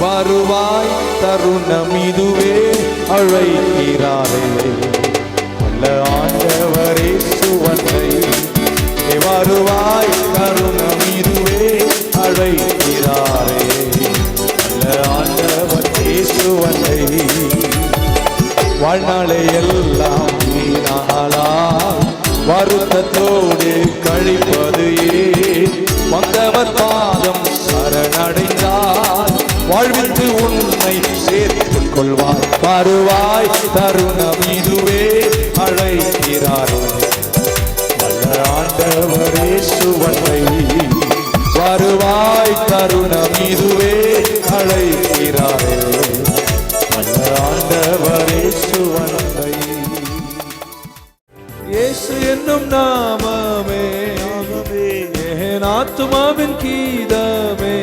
வருவாய் தருணம் இதுவே அழைக்கிறாரே, வல்ல ஆண்டவரே சுவன்னை. வருவாய் தருணம் இதுவே அழைக்கிறாரே, வல்ல ஆண்டவரே சுவன்னை. வாழ்நாளை எல்லாம் வீணாளா வருத்தத்தோடு கழிப்பது ஏன்? வந்தவர் பாதம் சரணடைந்தால் வாழ்விற்கு உன்னை சேர்த்துக் கொள்வார். வருவாய் தருணம் இதுவே அழைக்கிறாரே, வல்ல ஆண்டவரே சுவன்னை. வருவாய் தருணம் இதுவே அழைக்கிறாரே, வல்ல ஆண்டவரே சுவன்னை. இயேசு என்னும் நாமமே என் ஆத்துமாவின் கீதமே,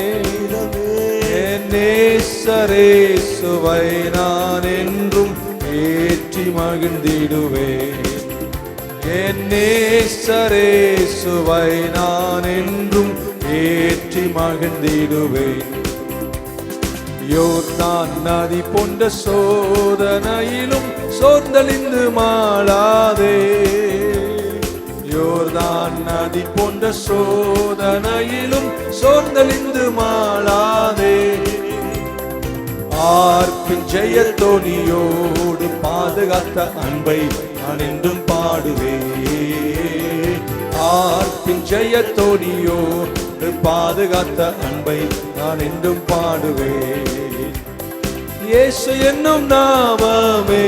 நேசரேசுவை நான் என்றும் ஏற்றி மகிழ்ந்திடுவேன். என் நேசரேசுவை நான் என்றும் ஏற்றி மகிழ்ந்திடுவேன். யோர்தான் நதி போன்ற சோதனையிலும் சோர்ந்தழிந்து மாளாதே, யோர்தான் நதி போன்ற சோதனையிலும் சோர்ந்தழிந்து மாளாதே. ஆர்ப்பின் ஜெயத்தோனியோடு பாதுகாத்த அன்பை நான் என்றும் பாடுவேன். ஆர்ப்பின் ஜெயத்தோனியோடு பாதுகாத்த அன்பை நான் என்றும் பாடுவேன். இயேசு என்னும் நாமமே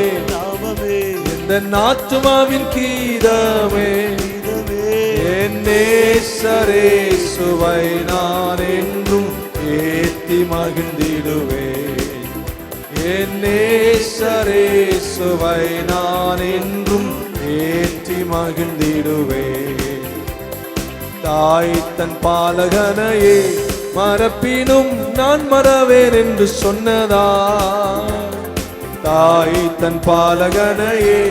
இந்த ஆத்துமாவின் கீதமே, என் நேசரேசுவை நான் என்றும் ஏத்தி மகிழ்ந்திடுவேன். என் நேசரேசுவை நான் என்றும் ஏற்றி மகிழ்ந்திடுவேன். தாய் தன் பாலகனையே மறப்பினும் நான் மறவேன் என்று சொன்னதா, தாய் தன் பாலகனையே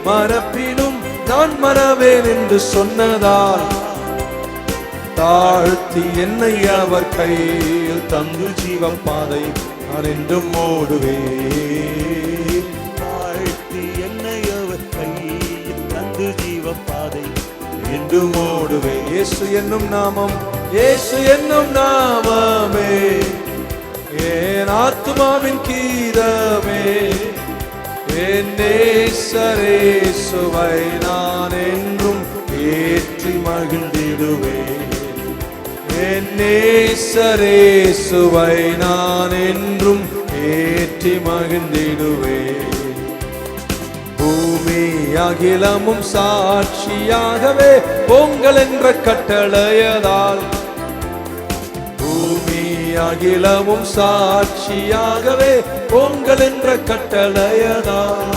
மறப்பினும் நான் மறவேன் என்று சொன்னதால், தாழ்த்தி என்னை அவர் கையில் தந்து ஜீவம் பாதை நான் என்றும் ஓடுவேன். தாழ்த்தி என்னை அவர் கையில் தந்து ஜீவம் பாதை என்றும் ஓடுவேன். இயேசு என்னும் நாமம், இயேசு என்னும் நாமமே என் ஆத்துமாவின் கீதமே, என் நேசரேசுவை நான் என்றும் ஏற்றி மகிழ்ந்திடுவேன். என் நேசரேசுவை நான் என்றும் ஏற்றி மகிழ்ந்திடுவேன். பூமி அகிலமும் சாட்சியாகவே பொங்கல் என்ற கட்டளையதால், பூமி அகிலமும் சாட்சியாகவே பொங்கல் என்ற கட்டளையதால்,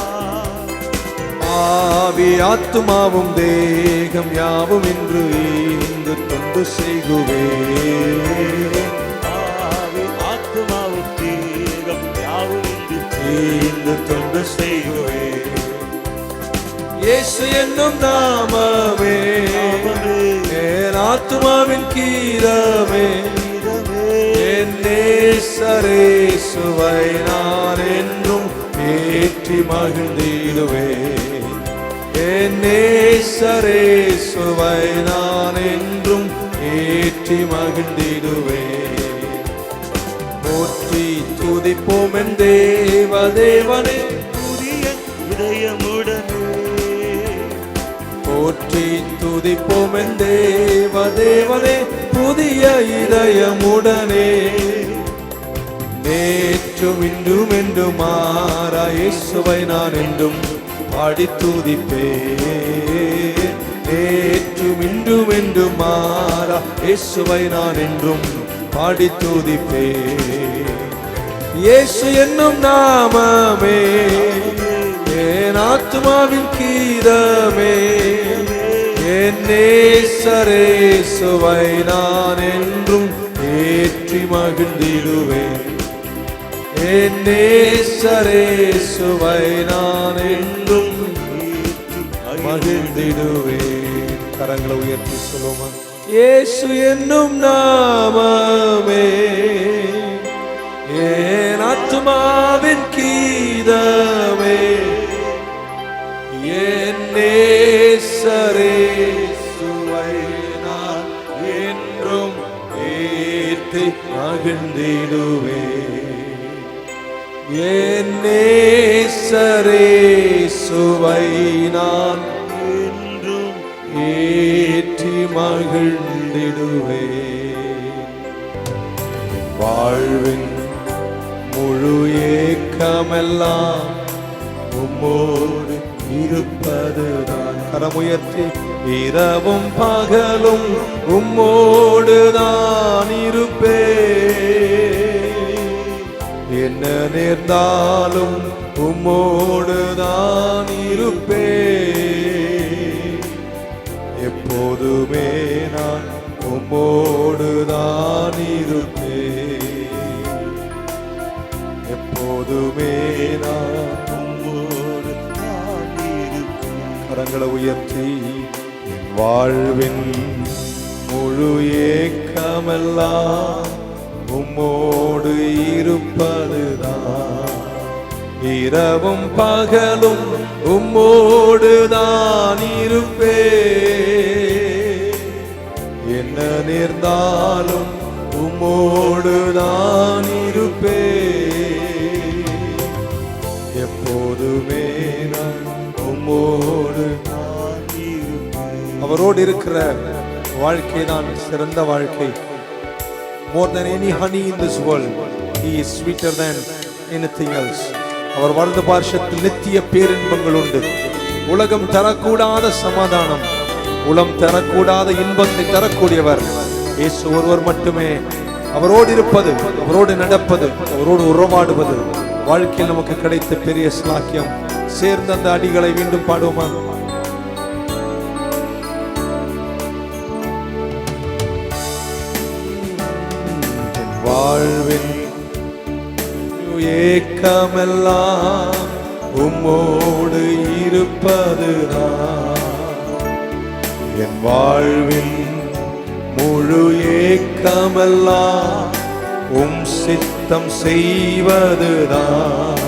ஆவி ஆத்துமாவும் தேகம் யாவும் இன்று இங்கு தொண்டு செய்குவேன். ஆவி ஆத்துமாவும் தேகம் யாவும் இங்கு தொண்டு செய்குவேன். இயேசு என்னும் நாமமே என் ஆத்துமாவின் கீதமே, என் நேசரேசுவை நான் என்றும் ஏற்றி மகிழ்ந்திடுவேன். என் நேசரேசுவை நான் என்றும் ஏற்றி மகிழ்ந்திடுவேன். போற்றி துதிப்போம் என் தேவதேவனே புதிய இதயமுடனே, போற்றி துதிப்போம் என் தேவதேவனே புதிய இதயமுடனே. நேற்றும் இன்றும் என்றும் மாறா இயேசுவை நான் என்றும் பாடி துதிப்பேன். நேற்றும் இன்றும் என்றும் மாறா இயேசுவை நான் என்றும் பாடி துதிப்பேன். இயேசு என்னும் நாமமே என் ஆத்துமாவின் கீதமே, என் நேசரேசுவை நான் என்றும் ஏற்றி மகிழ்ந்திடுவேன். என் நேசரேசுவை நான் என்றும் மகிழ்ந்திடுவேன். கரங்களை உயர்த்தி சொல்லுமா. இயேசு என்னும் நாமமே என் ஆத்துமாவின் கீதமே. என் நேசரேசுவை நான் என்றும் ஏற்றி மகிழ்ந்திடுவேன். என் நேசரேசுவை நான் என்றும் ஏற்றி மகிழ்ந்திடுவேன். வாழ்வின் முழு ஏக்கமெல்லாம் உம்மோடு இருப்பதுதான். கரமுயர்த்தி இரவும் பகலும் உம்மோடு தான் இருப்பேன். என்ன நேர்ந்தாலும் உம்மோடு தான் இருப்பேன். எப்போதுமே நான் உம்மோடு தான் இருப்பேன். எப்போதுமே நான் உம்மோடு தான் இருப்பேன். கரங்களை உயர்த்தி என் வாழ்வின் முழு ஏக்கமெல்லாம் உம்மோடு இருப்பதுதான். இரவும் பகலும் உம்மோடு தான் இருப்பேன். என்ன நேர்ந்தாலும் உம்மோடு தான் இருப்பேன். எப்போதுமே நான் உம்மோடு தான் இருப்பேன். அவரோடு இருக்கிற வாழ்க்கை தான் சிறந்த வாழ்க்கை. More than any honey in this world, he is sweeter than anything else. அவர் வலது பார்ஷத்தில் நித்திய பேரின்பங்கள் உண்டு. உலகம் தரக்கூடாத சமாதானம், உலகம் தரக்கூடாத இன்பத்தை தரக்கூடியவர் இயேசு ஒருவர் மட்டுமே. அவரோடு இருப்பது, அவரோடு நடப்பது, அவரோடு உறவாடுவது வாழ்க்கையில் நமக்கு கிடைத்த பெரிய ஸ்லாக்கியம். சேர்ந்த அந்த அடிகளை மீண்டும் பாடுவோமா. வாழ்வின் ஏக்கமெல்லாம் உம்மோடு இருப்பதுதான். என் வாழ்வின் முழு ஏக்கமெல்லாம் உம் சித்தம் செய்வதுதான்.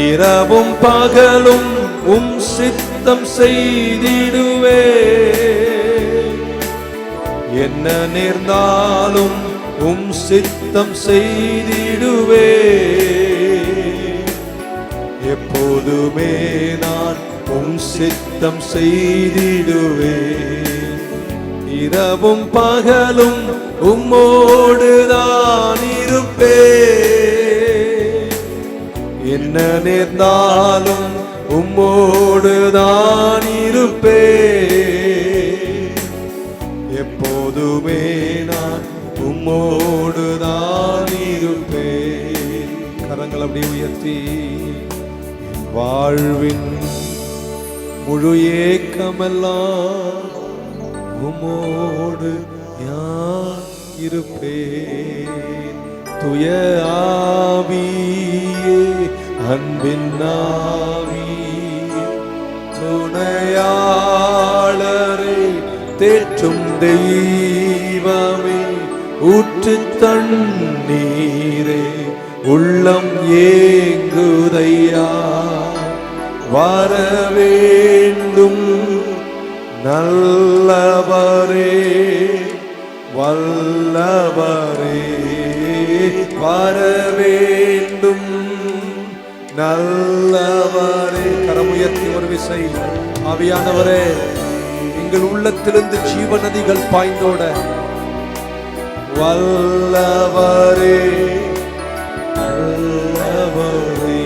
இரவும் பகலும் உம் சித்தம் செய்திடுவே. என்ன நேர்ந்தாலும் உம் சித்தம் செய்திடுவே. எப்போதுமே நான் உம் சித்தம் செய்திடுவே. இரவும் பகலும் உம்மோடு தான் இருப்பே. என்ன நேர்ந்தாலும் உம்மோடு தான் இருப்பே. எப்போதுமே நான் உம்மோடு தான் இருப்பேன். கரங்கள் அப்படியே உயர்த்தி வாழ்வின் முழு ஏக்கமெல்லாம் உம்மோடு யான் இருப்பேன். துய ஆவியே அன்பின் ஆவியே துணையாளரே தேற்றும் தெய்வமே ஊற்று தண்ணீரே உள்ளம் ஏங்குதையா. வரவேண்டும் நல்லவரே வல்லவரே. வரவேண்டும் நல்லவரே. கரமுயர்த்தி ஒரு விசை. ஆவியானவரே, எங்கள் உள்ளத்திலிருந்து ஜீவ நதிகள் பாய்ந்தோட வல்லவரே நல்லவரே.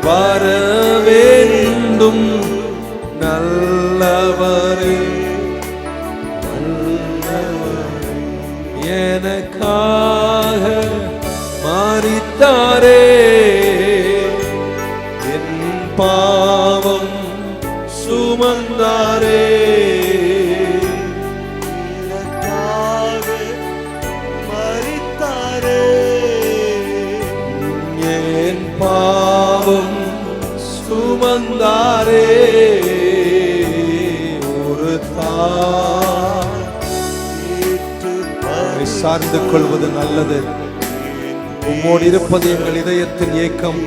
வரவேண்டும் நல்லவரே நல்லவரே. எனக்காக மரித்தாரே, என் பாவம் சுமந்தாரே. ஒரு தாய் சார்ந்து கொள்வது நல்லது. உம்மோடு இருப்பது எங்கள் இதயத்தின் ஏக்கம்.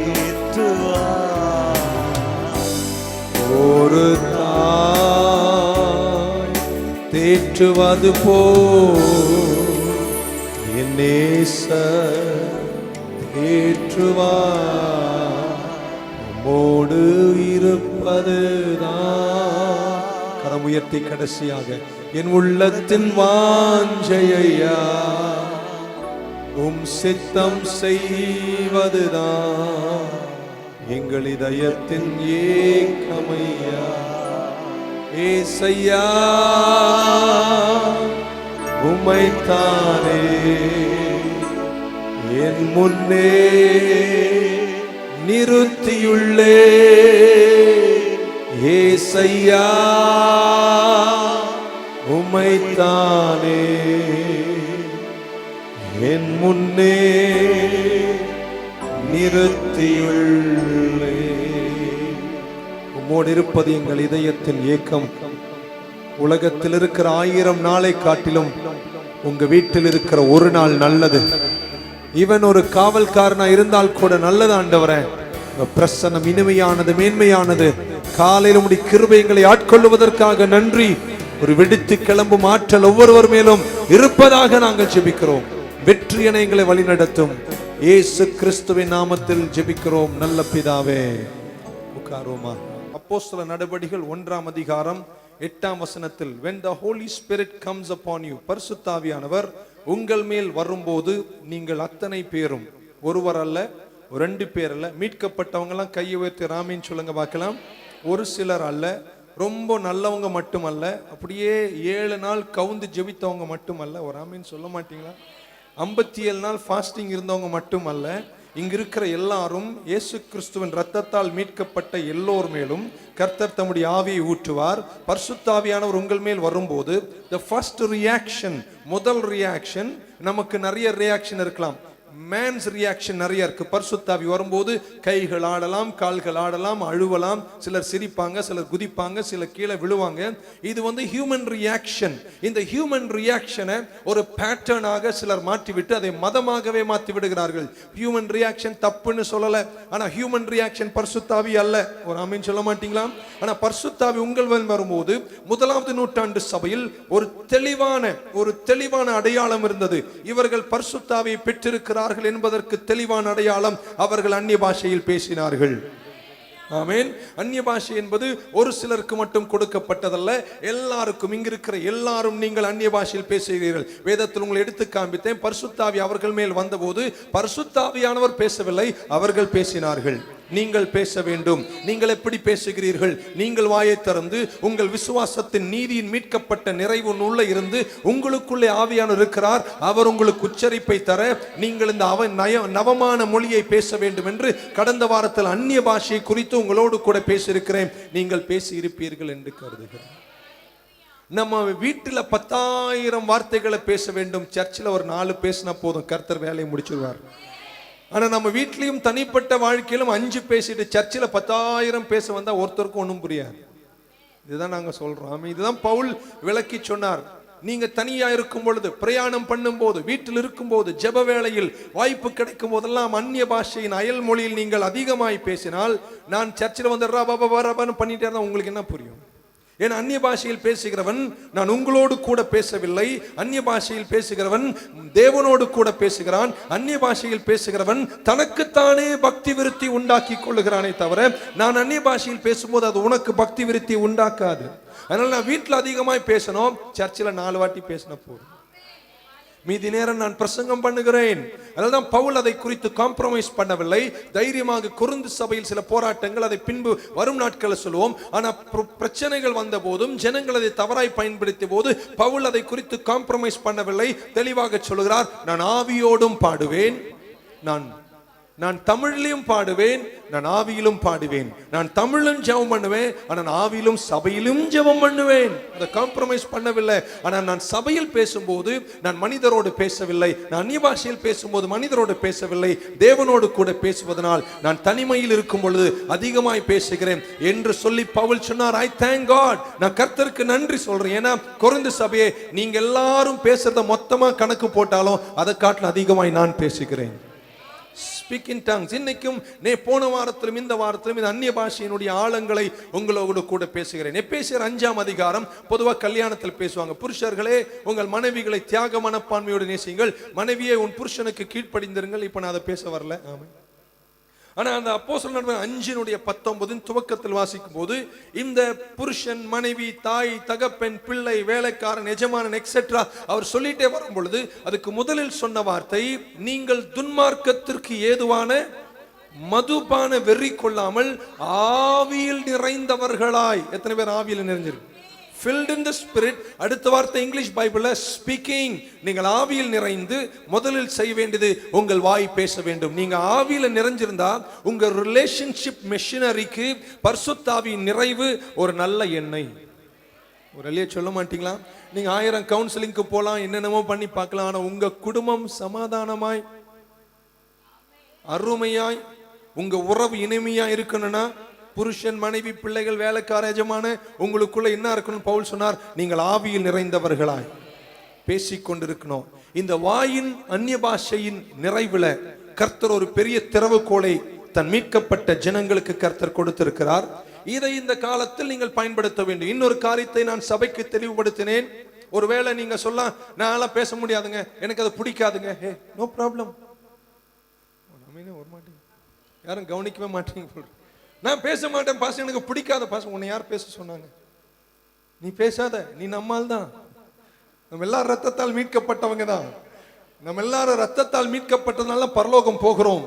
ஒரு தாய் தேற்றுவது போல் என் நேசர் தேற்றுவார். உம்மோடு இருப்பதுதான். கரம் உயர்த்தி கடைசியாக என் உள்ளத்தின் வாஞ்சையா உம் சித்தம் செய்வதுதான் எங்கள் இதயத்தின் ஏக்கமையா. ஏசையா உம்மைத்தானே என் முன்னே நிறுத்தியுள்ளே. ஏசையா உம்மைத்தானே என் முன்னே நிறுத்தியுள்ளே. உம்மோடு இருப்பது எங்கள் இதயத்தின் ஏக்கம். உலகத்தில் இருக்கிற 1000 நாளை காட்டிலும் உங்க வீட்டில் இருக்கிற ஒரு நாள் நல்லது. இவன் ஒரு காவல்காரனா இருந்தால் கூட நல்லது ஆண்டவரே. பிரசன்னம் இனிமையானது, மேன்மையானது. காலையில் உம்முடைய கிருபை எங்களை ஆட்கொள்ளுவதற்காக நன்றி. ஒரு வெடித்து கிளம்பும் ஆற்றல் ஒவ்வொருவர் மேலும் இருப்பதாக நாங்கள் ஜெபிக்கிறோம். வெற்றி என எங்களை வழிநடத்தும் இயேசு கிறிஸ்துவின் நாமத்தில் ஜெபிக்கிறோம் நல்ல பிதாவே. உட்காருமா. அப்போஸ்தலர் நடபடிகள் 1ஆம் அதிகாரம் 8ஆம் வசனத்தில் when the Holy Spirit comes upon you, பரிசுத்த ஆவியானவர் உங்கள் மேல் வரும்போது நீங்கள் அத்தனை பேரும், ஒருவர் அல்ல, 2 பேர் அல்ல, மீட்கப்பட்டவங்க எல்லாம் கையை உயர்த்தி ராமின்னு சொல்லுங்க பார்க்கலாம். ஒரு சிலர் அல்ல, ரொம்ப நல்லவங்க மட்டுமல்ல, அப்படியே 7 நாள் கவுந்து ஜெபித்தவங்க மட்டுமல்ல. ஒரு ஆமீன் சொல்ல மாட்டீங்களா? 57 நாள் ஃபாஸ்டிங் இருந்தவங்க மட்டுமல்ல. இங்க இருக்கிற எல்லாரும் இயேசு கிறிஸ்துவின் இரத்தத்தால் மீட்கப்பட்ட எல்லோர் மேலும் கர்த்தர் தம்முடைய ஆவியை ஊற்றுவார். பரிசுத்த ஆவியானவர் உங்கள் மேல் வரும்போது the first reaction, முதல் ரியாக்ஷன், நமக்கு நிறைய ரியாக்ஷன் இருக்கலாம். மேன்ஸ் ரியாக்ஷன் நிறைய இருக்கு. பரிசுத்த ஆவி வரும்போது கைகள் ஆடலாம், கால்கள் ஆடலாம், அழுவலாம், சிலர் சிரிப்பாங்க, சிலர் குதிப்பாங்க, சிலர் கீழே விழுவாங்க. இது ஹியூமன் ரியாக்ஷன். இந்த ஹியூமன் ரியாக்ஷனை ஒரு பேட்டர்னாக சிலர் மாற்றிவிட்டு அதை மதமாகவே மாற்றி விடுகிறார்கள். ஹியூமன் ரியாக்ஷன் தப்புன்னு சொல்லல, ஆனா ஹியூமன் ரியாக்ஷன் பரிசுத்த ஆவி அல்ல. ஒரு ஆமீன் சொல்ல மாட்டீங்களா? ஆனா பரிசுத்த ஆவி உங்கள் மேல் வரும்போது 1ஆவது நூற்றாண்டு சபையில் ஒரு தெளிவான அடையாளம் இருந்தது. இவர்கள் பரிசுத்த ஆவியை பெற்றிருக்கிறார் என்பதற்கு தெளிவான அடையாளம், அவர்கள் அந்நிய பாஷையில் பேசினார்கள். ஆமென். அந்நிய பாஷை என்பது ஒரு சிலருக்கு மட்டும் கொடுக்கப்பட்டதல்ல, எல்லாருக்கும். இங்க இருக்கிற எல்லாரும் நீங்கள் அந்நிய பாஷையில் பேசுகிறீர்கள். வேதத்தில் உங்களை எடுத்து காண்பித்தேன். பரிசுத்த ஆவி அவர்கள் மேல் வந்தபோது பரிசுத்த ஆவியானவர் பேசவில்லை, அவர்கள் பேசினார்கள். நீங்கள் பேச வேண்டும். நீங்கள் எப்படி பேசுகிறீர்கள்? நீங்கள் வாயை திறந்து உங்கள் விசுவாசத்தின் நீதியின் மீட்கப்பட்ட நிறைவு உள்ள இருந்து உங்களுக்குள்ளே ஆவியானவர் இருக்கிறார். அவர் உங்களுக்கு உச்சரிப்பை தர நீங்கள் இந்த நவமான மொழியை பேச வேண்டும் என்று கடந்த வாரத்தில் அந்நிய பாஷை குறித்து உங்களோடு கூட பேசியிருக்கிறேன். நீங்கள் பேசி இருப்பீர்கள் என்று கருதுகிறேன். நம்ம வீட்டில் 10,000 வார்த்தைகளை பேச வேண்டும். சர்ச்சில் ஒரு 4 பேசினா போதும், கர்த்தர் வேலையை முடிச்சிருவார். ஆனா நம்ம வீட்லயும் தனிப்பட்ட வாழ்க்கையிலும் 5 பேசிட்டு சர்ச்சில் 10,000 பேச வந்தா ஒருத்தருக்கும் ஒன்றும் புரியாது. இதுதான் நாங்க சொல்றோம். இதுதான் பவுல் விளக்கி சொன்னார். நீங்க தனியா இருக்கும் பொழுது, பிரயாணம் பண்ணும் போது, வீட்டில் இருக்கும் போது, ஜெப வேளையில் வாய்ப்பு கிடைக்கும் போதெல்லாம் அந்நிய பாஷையின் அயல் மொழியில் நீங்கள் அதிகமாய் பேசினால், நான் சர்ச்சில் வந்து ரபன்னு பண்ணிட்டே இருந்தா உங்களுக்கு என்ன புரியும்? ஏன் அந்நிய பாஷையில் பேசுகிறவன் நான் உங்களோடு கூட பேசவில்லை. அந்நிய பாஷையில் பேசுகிறவன் தேவனோடு கூட பேசுகிறான். அந்நிய பாஷையில் பேசுகிறவன் தனக்குத்தானே பக்தி விருத்தி உண்டாக்கி கொள்ளுகிறானே தவிர, நான் அந்நிய பாஷையில் பேசும்போது அது உனக்கு பக்தி விருத்தி உண்டாக்காது. அதனால நான் வீட்டில் அதிகமாய் பேசணும், சர்ச்சில் 4 வாட்டி பேசின போதும், மீதி நேரம் நான் பிரசங்கம் பண்ணுகிறேன். அதனால்தான் பவுல் அதை குறித்து காம்ப்ரமைஸ் பண்ணவில்லை. தைரியமாக கொரிந்து சபையில் சில போராட்டங்கள், அதை பின்பு வரும் நாட்களில் சொல்லுவோம். ஆனா பிரச்சனைகள் வந்த போதும், ஜனங்கள் அதை தவறாய் பயன்படுத்திய போது பவுல் அதை குறித்து காம்ப்ரமைஸ் பண்ணவில்லை. தெளிவாக சொல்லுகிறார், நான் ஆவியோடும் பாடுவேன், நான் நான் தமிழிலும் பாடுவேன், நான் ஆவியிலும் பாடுவேன். நான் தமிழிலும் ஜெபம் பண்ணுவேன், ஆனால் ஆவியிலும் சபையிலும் ஜெபம் பண்ணுவேன். அதை காம்ப்ரமைஸ் பண்ணவில்லை. ஆனால் நான் சபையில் பேசும்போது நான் மனிதரோடு பேசவில்லை, நான் அந்நிய பாஷையில் பேசும்போது மனிதரோடு பேசவில்லை, தேவனோடு கூட பேசுவதனால் நான் தனிமையில் இருக்கும் பொழுது அதிகமாய் பேசுகிறேன் என்று சொல்லி பவுல் சொன்னார். I thank God. நான் கர்த்தருக்கு நன்றி சொல்றேன். ஏன்னா கொரிந்து சபையே, நீங்க எல்லாரும் பேசுறத மொத்தமா கணக்கு போட்டாலும் அதை காட்டிலும் அதிகமாய் நான் பேசுகிறேன். Speak in tongues. இன்னைக்கும் போன வாரத்திலும் இந்த வாரத்திலும் இந்த அந்நிய பாஷையினுடைய ஆழங்களை உங்களோடு கூட பேசுகிறேன். எபேசியர் 5ஆம் அதிகாரம் பொதுவாக கல்யாணத்தில் பேசுவாங்க. புருஷர்களே, உங்கள் மனைவிகளை தியாக மனப்பான்மையோடு நேசியுங்கள், மனைவியே உன் புருஷனுக்கு கீழ்ப்படிந்திருங்கள். இப்ப நான் அதை பேச வரல. ஆமென். ஆனா அந்த அப்போஸ்தலர் நடவடிக்கைகள் 5:19 துவக்கத்தில் வாசிக்கும் போது இந்த புருஷன், மனைவி, தாய், தகப்பன், பிள்ளை, வேலைக்காரன், எஜமானன் எக்ஸெட்ரா அவர் சொல்லிட்டே வரும் பொழுது அதுக்கு முதலில் சொன்ன வார்த்தை, நீங்கள் துன்மார்க்கத்திற்கு ஏதுவான மதுபான வெறி கொள்ளாமல் ஆவியில் நிறைந்தவர்களாய். எத்தனை பேர் ஆவியில் நிறைஞ்சிருக்கு? filled in the spirit. அடுத்த வார்த்தை இங்கிலீஷ் பைபிள்ல ஸ்பீக்கிங். நீங்கள் ஆவியில் நிறைந்து முதலில் செய்ய வேண்டியது உங்கள் வாய் பேச வேண்டும். நீங்க ஆவியில் நிறைஞ்சிருந்தா உங்க ரிலேஷன்ஷிப் மெஷினரிக்கு பரிசுத்த ஆவியின் நிறைவு ஒரு நல்ல எண்ணெய். ஒரு அழிய சொல்ல மாட்டீங்களா? நீங்க 1000 கவுன்சிலிங்க்கு போலாம், என்னென்னமோ பண்ணி பார்க்கலாம். ஆனா உங்க குடும்பம் சமாதானமாய் அருமையாய் உங்க உறவு இனிமையா இருக்கணும்னா புருஷன், மனைவி, பிள்ளைகள், வேலைக்கார, எஜமான உங்களுக்குள்ள என்ன இருக்கணும்? பவுல் சொன்னார், நீங்கள் ஆவியில் நிறைந்தவர்களாய் பேசிக்கொண்டிருக்கணும். இந்த வாயின் அந்நிய பாஷையின் நிறைவுல கர்த்தர் ஒரு பெரிய திறவுகோலை தன் மீட்கப்பட்ட ஜனங்களுக்கு கர்த்தர் கொடுத்திருக்கிறார். இதை இந்த காலத்தில் நீங்கள் பயன்படுத்த வேண்டும். இன்னொரு காரியத்தை நான் சபைக்கு தெளிவுபடுத்தினேன். ஒருவேளை நீங்க சொல்ல, நான் பேச முடியாதுங்க, எனக்கு அது பிடிக்காதுங்க. ஹே, நோ ப்ராப்ளம். யாரும் கவனிக்கவே மாட்டீங்க. நான் பேச மாட்டேன் பாச, எனக்கு பிடிக்காத பாச. உன்னை யார் பேச சொன்னாங்க? நீ பேசாத, நீ நம்மால் தான். நம்ம எல்லாரும் ரத்தத்தால் மீட்கப்பட்டவங்க தான். நம்ம எல்லாரும் ரத்தத்தால் மீட்கப்பட்டதுனால பரலோகம் போகிறோம்.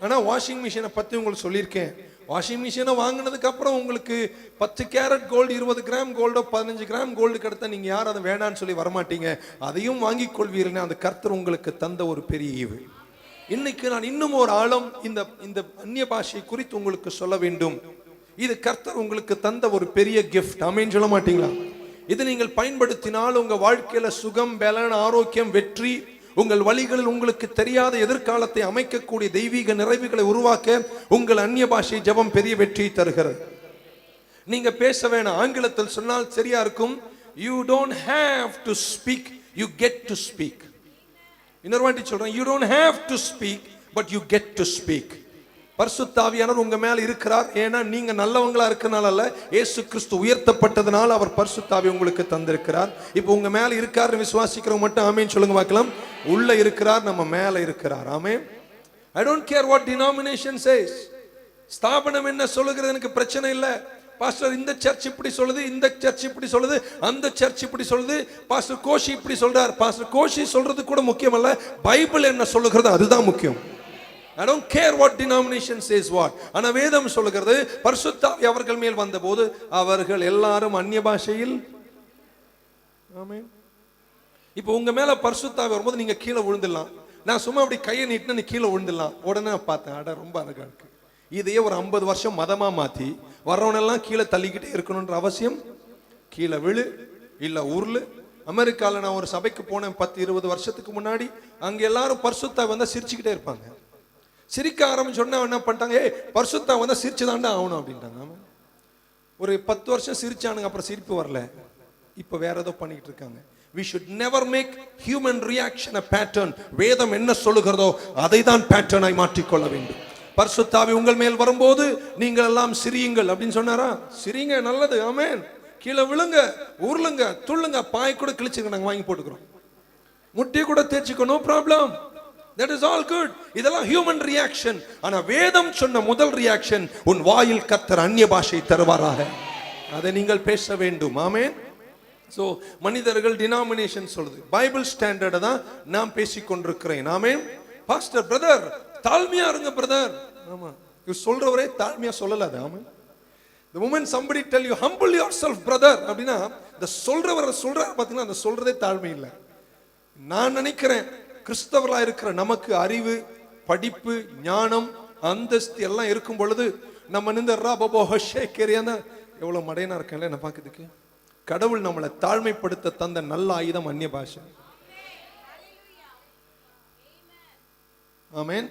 ஆனா வாஷிங் மிஷினை பத்தி உங்களுக்கு சொல்லியிருக்கேன். வாஷிங் மிஷினை வாங்கினதுக்கு அப்புறம் உங்களுக்கு 10 கேரட் கோல்டு, 20 கிராம் கோல்டோ 15 கிராம் கோல்டு கிடைத்தா நீங்க யாரும் அதை வேண்டான்னு சொல்லி வரமாட்டீங்க. அதையும் வாங்கிக் கொள்வீர்கள். அந்த கர்த்தர் உங்களுக்கு தந்த ஒரு பெரிய ஈவு. இன்னைக்கு நான் இன்னும் ஒரு ஆழம் இந்த அந்நிய பாஷை குறித்து உங்களுக்கு சொல்ல வேண்டும். இது கர்த்தர் உங்களுக்கு தந்த ஒரு பெரிய கிஃப்ட். ஆமென் சொல்ல மாட்டீங்களா? இது நீங்கள் பயன்படுத்தினால் உங்க வாழ்க்கையில சுகம், பலன், ஆரோக்கியம், வெற்றி, உங்கள் வழிகளில் உங்களுக்கு தெரியாத எதிர்காலத்தை அமைக்கக்கூடிய தெய்வீக நிறைவுகளை உருவாக்க உங்கள் அந்நிய பாஷை ஜெபம் பெரிய வெற்றியை தருகிறது. நீங்க பேச வேணாம். ஆங்கிலத்தில் சொன்னால் சரியா இருக்கும். You don't have to speak, you get to speak. இன்னொரு வாட்டி சொல்றேன், you don't have to speak but you get to speak. பரிசுத்த ஆவியானவர் உங்க மேல இருக்கிறார். ஏன்னா நீங்க நல்லவங்களா இருக்கனால அல்ல, இயேசு கிறிஸ்து உயர்த்தப்பட்டதனால அவர் பரிசுத்த ஆவி உங்களுக்கு தந்திருக்கிறார். இப்போ உங்க மேல இருக்காருன்னு விசுவாசிக்கிறவங்க மட்டும் ஆமென் சொல்லுங்க பார்க்கலாம். உள்ள இருக்கிறார், நம்ம மேல இருக்கிறார். ஆமென். I don't care what denomination says. ஸ்தாபனம் என்ன சொல்லுகிறது எனக்கு பிரச்சனை இல்லை. பாஸ்டர் இந்த சர்ச் இப்படி சொல்லுது, இந்த சர்ச் இப்படி சொல்லுது, அந்த சர்ச் இப்படி சொல்லுது, பாஸ்டர் கோஷி இப்படி சொல்றார். பாஸ்டர் கோஷி சொல்றது கூட முக்கியம் அல்ல, பைபிள் என்ன சொல்லுகிறது அதுதான் முக்கியம். I don't care what denomination says what. ஆனா வேதம் சொல்லுகிறது, பரிசுத்த ஆவி அவர்கள் மேல் வந்தபோது அவர்கள் எல்லாரும் அந்நிய பாஷையில். ஆமென். இப்போ உங்க மேல பரிசுத்த ஆவி வரும்போது நீங்க கீழே விழுந்துடலாம். நான் சும்மா அப்படி கையை நீட்டினா நீ கீழே விழுந்துடலாம். உடனே பார்த்தேன், அட ரொம்ப அழகா இருக்கு. இதையே ஒரு 50 வருஷம் மதமா மாத்தி வர்றவனெல்லாம் கீழே தள்ளிக்கிட்டே இருக்கணும்ன்ற அவசியம். கீழே விழு இல்ல உருளு. அமெரிக்கால நான் ஒரு சபைக்கு போனேன் 10-20 வருஷத்துக்கு முன்னாடி. அங்க எல்லாரும் பரிசுத்தா வந்தா சிரிச்சுக்கிட்டே இருப்பாங்க. சிரிக்க ஆரம்பிச்சோன்னா என்ன பண்ணிட்டாங்க, பரிசுத்தா வந்தா சிரிச்சுதான்டா ஆகணும் அப்படின்ட்டாங்க. ஒரு 10 வருஷம் சிரிச்சானுங்க, அப்புறம் சிரிப்பு வரல, இப்ப வேற ஏதோ பண்ணிட்டு இருக்காங்க. We should never make human reaction a pattern. வேதம் என்ன சொல்லுகிறதோ அதை தான் பேட்டர்னாய் மாற்றிக்கொள்ள வேண்டும். பரிசுத்த ஆவி உங்கள் மேல் வரும்போது நீங்கள் எல்லாம் சிரியுங்கள் அப்படின்னு சொன்னாரா? சிரிங்க, நல்லது. ஆமென். கீழே விழுங்க, உருளுங்க, துள்ளுங்க, பாய் கூட கிழிச்சுங்க, நாங்க வாங்கி போட்டுக்கிறோம். முட்டி கூட தேய்ச்சிக்கோ, no problem. That is all good. இதெல்லாம் ஹியூமன் ரியாக்ஷன். ஆனா வேதம் சொன்ன முதல் ரியாக்ஷன், உன் வாயில் கர்த்தர் அந்நிய பாஷை தருவாராக. அதை நீங்கள் பேச வேண்டும். ஆமென். சோ மனிதர்கள் டினாமினேஷன் சொல்லுது, பைபிள் ஸ்டாண்டர்டை தான் நான் பேசிக்கொண்டிருக்கிறேன். ஆமென். பாஸ்டர் பிரதர் தாழ்மையா இருங்க பிரதர். ஆமா, இவர் சொல்றவரே தாழ்மையா சொல்லல. ஆமென். The moment somebody tell you humble yourself brother அப்படினா இந்த சொல்றவர சொல்றாரு பாத்தீங்கன்னா, அந்த சொல்றதே தாழ்மை இல்லை. நான் நினைக்கிறேன் கிறிஸ்தவர்களா இருக்கிற நமக்கு அறிவு, படிப்பு, ஞானம், அந்தஸ்து எல்லாம் இருக்கும் பொழுது நம்ம எவ்வளவு மடையனா இருக்கேன்ல என்ன பாக்குறதுக்கு. கடவுள் நம்மளை தாழ்மைப்படுத்த தந்த நல்ல ஆயுதம் அந்நிய பாஷை. ஆமென்.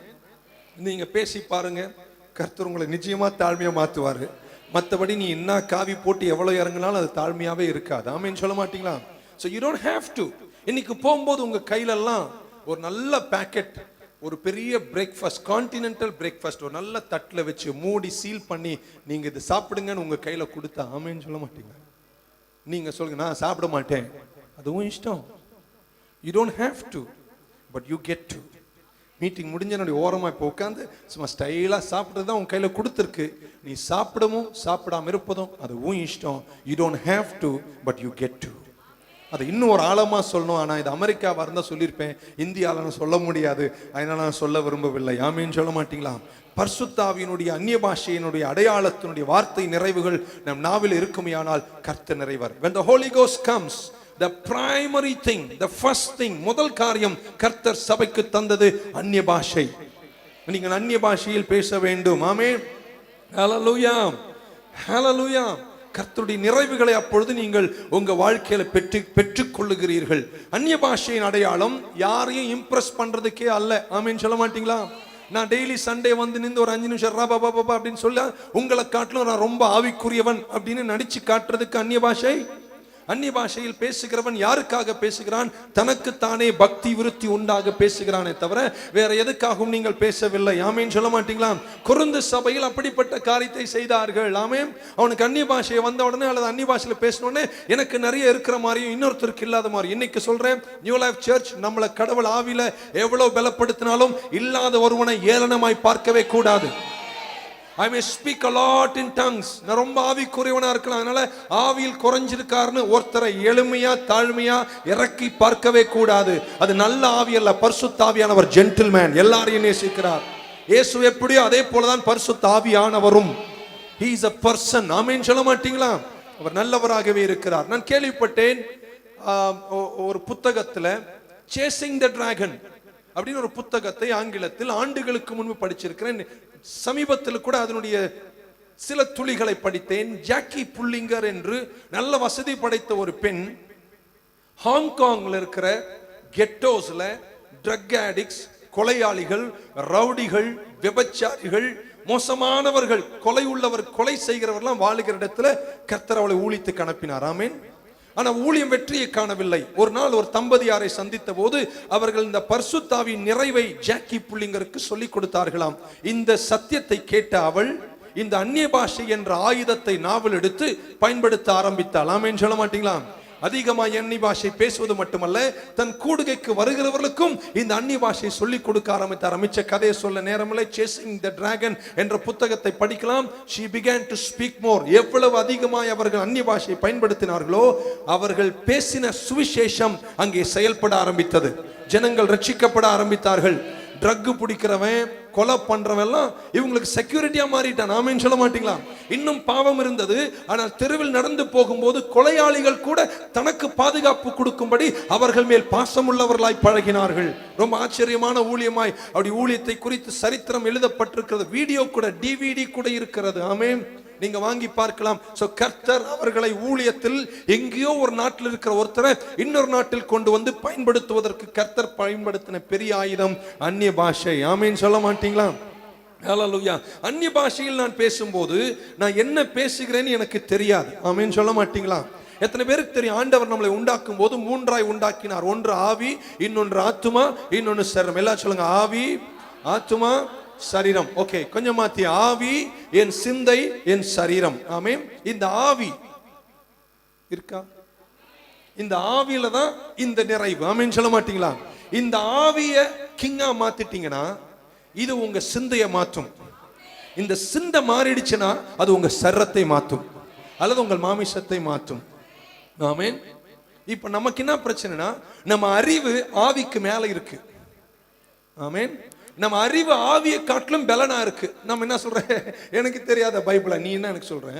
நீங்க பேசி பாருங்க, கர்த்தர் உங்களை நிச்சயமா தாழ்மையா மாத்துவாரு. மற்றபடி நீ என்ன காவி போட்டு எவ்வளவு இறங்கினாலும் அது தாழ்மையாவே இருக்காது. ஆமென் சொல்ல மாட்டீங்களா? So you don't have to. இன்னைக்கு போகும்போது உங்க கையில எல்லாம் ஒரு நல்ல பேக்கெட், ஒரு பெரிய பிரேக்ஃபாஸ்ட், கான்டினென்டல் பிரேக்ஃபாஸ்ட் ஒரு நல்ல தட்டுல வச்சு மூடி சீல் பண்ணி நீங்க இது சாப்பிடுங்கன்னு உங்க கையில கொடுத்தா ஆமென் சொல்ல மாட்டீங்க? நீங்க சொல்லுங்க, நான் சாப்பிட மாட்டேன், அதுவும் இஷ்டம். You don't have to, but you get to. Meeting முடிஞ்ச என்னுடைய ஓரமா இப்போ உட்காந்து சும்மா ஸ்டைலா சாப்பிட்றது தான் உன் கையில கொடுத்துருக்கு. நீ சாப்பிடவும் சாப்பிடாம இருப்பதும் அதுவும் இஷ்டம். You don't have to, but you get to. அது இன்னும் ஒரு ஆழமா சொல்லணும். ஆனா இது அமெரிக்காவா இருந்தா சொல்லியிருப்பேன், இந்தியாவில சொல்ல முடியாது, அதனால நான் சொல்ல விரும்பவில்லை. ஆமீன் சொல்ல மாட்டீங்களா? பரிசுத்த ஆவியினுடைய அந்நிய பாஷையினுடைய அடையாளத்தினுடைய வார்த்தை நிறைவுகள் நம் நாவில் இருக்குமையானால் கர்த்தர் நிறைவார். When the Holy Ghost comes, the primary thing, the first thing, முதல் காரியம் கர்த்தர் சபைக்கு தந்தது அந்நிய பாஷை. நீங்கள் அந்நிய பாஷையில் பேச வேண்டும். ஆமென். ஹல்லேலூயா, ஹல்லேலூயா. கர்த்தருடைய நிறைவுகளை அப்பொழுது நீங்கள் உங்க வாழ்க்கையில பெற்றுக் கொள்ளுகிறீர்கள். அந்நிய பாஷையின் அடையாளம் யாரையும் இம்ப்ரெஸ் பண்றதுக்கே அல்ல. ஆமென் சொல்ல மாட்டீங்களா? நான் டெய்லி சண்டே வந்து நின்று ஒரு 5 நிமிஷம் ரா பாபா பாபா அப்படின்னு சொல்ல உங்களை காட்டிலும் நான் ரொம்ப ஆவிக்குரியவன் அப்படின்னு நடிச்சு காட்டுறதுக்கு அந்நிய பாஷை. அந்நிய பாஷையில் பேசுகிறவன் யாருக்காக பேசுகிறான்? தனக்குத்தானே பக்தி விருத்தி உண்டாக பேசுகிறானே தவிர வேற எதுக்காகவும் நீங்கள் பேசவில்லை. ஆமென் சொல்ல மாட்டீங்களா? கொரிந்து சபையில் அப்படிப்பட்ட காரியத்தை செய்தார்கள். ஆமென். அவனுக்கு அந்நிய பாஷையை வந்த உடனே அல்லது அந்நிய பாஷையில பேசின உடனே எனக்கு நிறைய இருக்கிற மாதிரியும் இன்னொருத்தருக்கு இல்லாத மாதிரி. இன்னைக்கு சொல்றேன், நியூ லைஃப் சர்ச் நம்மளை கடவுள் ஆவியில எவ்வளவு பலப்படுத்தினாலும் இல்லாத ஒருவனை ஏளனமாய் பார்க்கவே கூடாது. I may speak a lot in tongues. நான் ரொம்ப ஆவிக்குரியவனா இருக்கலாம், அதனால ஆவியில் குறைஞ்சிருக்காருன்னு ஒருத்தரை எளிமையா தாழ்மையா இறக்கி பார்க்கவே கூடாது. அது நல்ல ஆவி அல்ல. பரிசுத்த ஆவியானவர் ஜென்டில்மேன், எல்லாரையும் நேசிக்கிறார். இயேசு எப்படியோ அதே போலதான் பரிசுத்த ஆவியானவரும். He is a person. ஆமென் சொல்ல மாட்டீங்களா? அவர் நல்லவராகவே இருக்கிறார். நான் கேள்விப்பட்டேன் ஒரு புத்தகத்துல Chasing the Dragon அப்படின்னு ஒரு புத்தகத்தை ஆங்கிலத்தில் ஆண்டுகளுக்கு முன்பு படிச்சிருக்கிறேன். சமீபத்தில் கூட அதனுடைய சில துளிகளை படித்தேன். ஜாக்கி புல்லிங்கர் என்று நல்ல வசதி படைத்த ஒரு பெண் ஹாங்காங்ல இருக்கிற கெட்டோஸ்ல ட்ரக் ஆடிக்ட்ஸ், கொலையாளிகள், ரவுடிகள், விபச்சாரிகள், மோசமானவர்கள், கொலை உள்ளவர், கொலை செய்கிறவர்லாம் வாழுகிற இடத்துல கர்த்தர் அவளை ஊழியத்துக்கு அனுப்பினார். ஆமென். ஆனா ஊழியம் வெற்றியை காணவில்லை. ஒரு நாள் ஒரு தம்பதியாரை சந்தித்த போது அவர்கள் இந்த பரிசுத்த ஆவியின் நிறைவை ஜாக்கி புல்லிங்கருக்கு சொல்லிக் கொடுத்தார்களாம். இந்த சத்தியத்தை கேட்ட அவள் இந்த அந்நிய பாஷை என்ற ஆயுதத்தை நாவல் எடுத்து பயன்படுத்த ஆரம்பித்தாள். ஆமென் சொல்ல மாட்டீங்களா? அதிகமாக அந்நிய பாஷை பேசுவது மட்டுமல்ல, தன் கூடுகைக்கு வருகிறவர்களுக்கும் இந்த அந்நிய பாஷை சொல்லிக் கொடுக்க ஆரம்பித்தார். மிச்ச கதையை சொல்ல நேரமில்லை. சேசிங் த டிராகன் என்ற புத்தகத்தை படிக்கலாம். She began to speak more. எவ்வளவு அதிகமாய் அவர்கள் அந்நிய பாஷை பயன்படுத்தினார்களோ அவர்கள் பேசின சுவிசேஷம் அங்கே செயல்பட ஆரம்பித்தது. ஜனங்கள் ரட்சிக்கப்பட ஆரம்பித்தார்கள். ட்ரக் பிடிக்கிறவன், கொலை பண்றவெல்லாம் இவங்களுக்கு செக்யூரிட்டியா மாறிட்டான். ஆமென் சொல்ல மாட்டீங்களா? இன்னும் பாவம் இருந்தது, ஆனால் தெருவில் நடந்து போகும்போது கொலையாளிகள் கூட தனக்கு பாதுகாப்பு கொடுக்கும்படி அவர்கள் மேல் பாசமுள்ளவர்களாய் பழகினார்கள். ரொம்ப ஆச்சரியமான ஊழியமாய் அப்படி ஊழியத்தை குறித்து சரித்திரம் எழுதப்பட்டிருக்கிறது. வீடியோ கூட, டிவிடி கூட இருக்கிறது. ஆமென். நீங்க வாங்கி பார்க்கலாம். சோ கர்த்தர் அவர்களை ஊழியத்தில் எங்கேயோ ஒரு நாட்டில் இருக்கிற ஒருத்தரை இன்னொரு நாட்டில் கொண்டு வந்து பயன்படுத்துவதற்கு கர்த்தர் பயன்படுத்தின பெரிய ஆயுதம் அந்நிய பாஷை. ஆமென் சொல்ல மாட்டீங்களா? ஹல்லேலூயா. அந்நிய பாஷையில் நான் பேசும்போது நான் என்ன பேசுகிறேன்னு எனக்கு தெரியாது. ஆமென் சொல்ல மாட்டீங்களா? எத்தனை பேருக்கு தெரியும் ஆண்டவர் நம்மளை உண்டாக்கும் போது மூன்றாய் உண்டாக்கினார். ஒன்று ஆவி, இன்னொன்று ஆத்துமா, இன்னொன்று சரீரம். எல்லாம் சொல்லுங்க, ஆவி, ஆத்துமா, சரீரம். ஓகே, கொஞ்சம் மாத்தி. ஆவி, என் சிந்தை, என் சரீரம். ஆமென். இந்த ஆவி இருக்கா? இந்த ஆவியில தான் இந்த நிறைவு. ஆமென் சொல்ல மாட்டீங்களா? இந்த ஆவிய கிங்கா மாத்திட்டீங்கன்னா இது உங்க சிந்தையை மாற்றும். இந்த சிந்தை மாறிடுச்சுன்னா அது உங்க சரீரத்தை மாற்றும் அல்லது உங்கள் மாமிசத்தை மாற்றும். ஆமென். இப்ப நமக்கு என்ன பிரச்சனைனா, நம்ம அறிவு ஆவிக்கு மேல இருக்கு. ஆமென். நம்ம அறிவு ஆவியை காட்டிலும் பலனா இருக்கு. நம்ம என்ன சொல்ற, எனக்கு தெரியாத பைபிள நீ என்ன எனக்கு சொல்ற?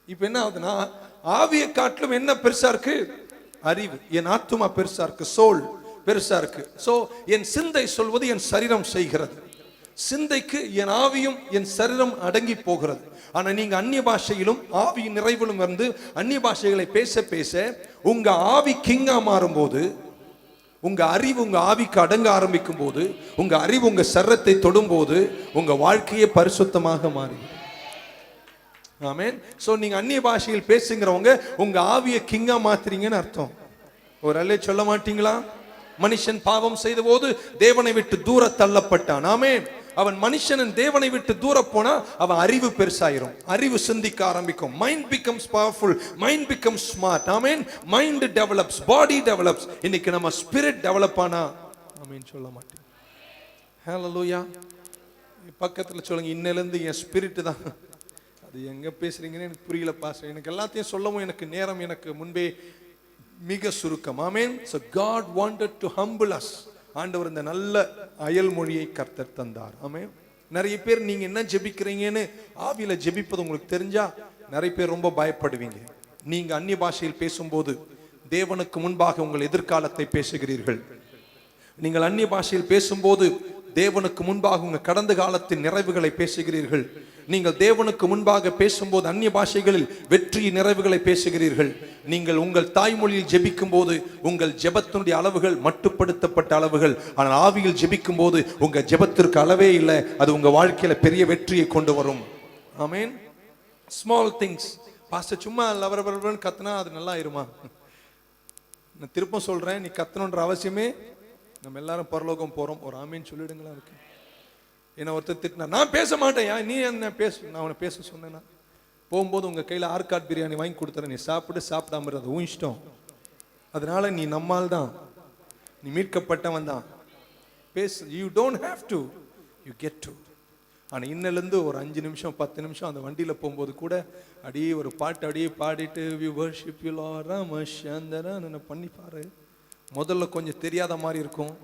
இப்ப என்ன ஆகுதுன்னா, ஆவியை காட்டிலும் என்ன பெருசா இருக்கு? அறிவு. என் ஆத்துமா பெருசா இருக்கு. சோல், பெருசா இருக்கு. சோ என் சிந்தை சொல்வது என் சரீரம் செய்கிறது. சிந்தைக்கு என் ஆவியும் என் சரீரம் அடங்கி போகிறது. ஆனா நீங்க அந்நிய பாஷையிலும் ஆவியின் நிறைவிலும் வந்து அந்நிய பாஷைகளை பேச பேச உங்க ஆவி கிங்கா மாறும் போது, உங்க அறிவு உங்க ஆவிக்கு அடங்க ஆரம்பிக்கும் போது, உங்க அறிவு உங்க சரீரத்தை தொடும் போது உங்க வாழ்க்கையே பரிசுத்தமாக மாறி. ஆமென். சோ நீங்க அந்நிய பாஷையில் பேசுங்கிறவங்க உங்க ஆவியை கிங்கா மாத்துறீங்கன்னு அர்த்தம். ஒரு அல்லே சொல்ல மாட்டீங்களா? மனுஷன் பாவம் செய்த போது தேவனை விட்டு தூர தள்ளப்பட்டான். ஆமென். அவன் மனுஷன் தேவனை விட்டு தூர போனா அவன் அறிவு பெருசாயிரும், அறிவு சிந்திக்க ஆரம்பிக்கும். Mind becomes powerful, mind becomes smart. Amen. Mind develops, body develops. இன்னைக்கு நம்ம ஸ்பிரிட் டெவலப் ஆனா ஆமென் சொல்ல மாட்டேன். ஹalleluya. பக்கத்துல சொல்லுங்க, இன்னிலிருந்து என் ஸ்பிரிட் தான். அது எங்க பேசுறீங்கன்னு எனக்கு புரியல பாஸ்டர். எனக்கு எல்லாத்தையும் சொல்லவும் எனக்கு நேரம் எனக்கு முன்பே மிக சுருக்கம். ஆமென். So God wanted to humble us. ஆண்டவர் இந்த நல்ல அயல் மொழியை கர்த்தர் தந்தார். ஆமென். நிறைய பேர் நீங்க என்ன ஜெபிக்கிறீங்கன்னு ஆவியில ஜெபிப்பது உங்களுக்கு தெரிஞ்சா நிறைய பேர் ரொம்ப பயப்படுவீங்க. நீங்க அந்நிய பாஷையில் பேசும்போது தேவனுக்கு முன்பாக உங்கள் எதிர்காலத்தை பேசுகிறீர்கள். நீங்கள் அந்நிய பாஷையில் பேசும்போது தேவனுக்கு முன்பாக உங்கள் கடந்த காலத்தின் நிறைவுகளை பேசுகிறீர்கள். நீங்கள் தேவனுக்கு முன்பாக பேசும்போது அந்நிய பாஷைகளில் வெற்றி நிறைவுகளை பேசுகிறீர்கள். நீங்கள் உங்கள் தாய்மொழியில் ஜெபிக்கும் போது உங்கள் ஜெபத்தினுடைய அளவுகள் மட்டுப்படுத்தப்பட்ட அளவுகள். ஆனால் ஆவியில் ஜெபிக்கும் போது உங்க ஜெபத்திற்கு அளவே இல்லை. அது உங்க வாழ்க்கையில பெரிய வெற்றியை கொண்டு வரும். ஆமென். Small things. பாஸ்டர் சும்மா லவரவரன்னு கத்துனா அது நல்லா இருமா? நான் திருப்பம் சொல்றேன், நீ கத்தணுன்ற அவசியமே, நம்ம எல்லாரும் பரலோகம் போறோம். ஒரு ஆமீன் சொல்லிடுங்களா இருக்கு. என்ன ஒருத்தர் திட்டினா நான் பேச மாட்டேன், நீ என்ன பேசு, நான் அவனை பேச சொன்னேன்னா போகும்போது உங்க கையில ஆர்காட் பிரியாணி வாங்கி கொடுத்துறேன், நீ சாப்பிட்டு சாப்பிடாம அது உன் இஷ்டம். அதனால நீ நம்மால் தான், நீ மீட்கப்பட்டவன் தான். பேசு. You don't have to, you get to. ஆனால் இன்னிலிருந்து ஒரு 5 நிமிஷம் 10 நிமிஷம் அந்த வண்டியில் போகும்போது கூட அப்படியே ஒரு பாட்டு அப்படியே பாடிட்டு we worship you Lord Ramachandran பண்ணி பாரு. முதல்ல கொஞ்சம் தெரியாத மாதிரி இருக்கும்,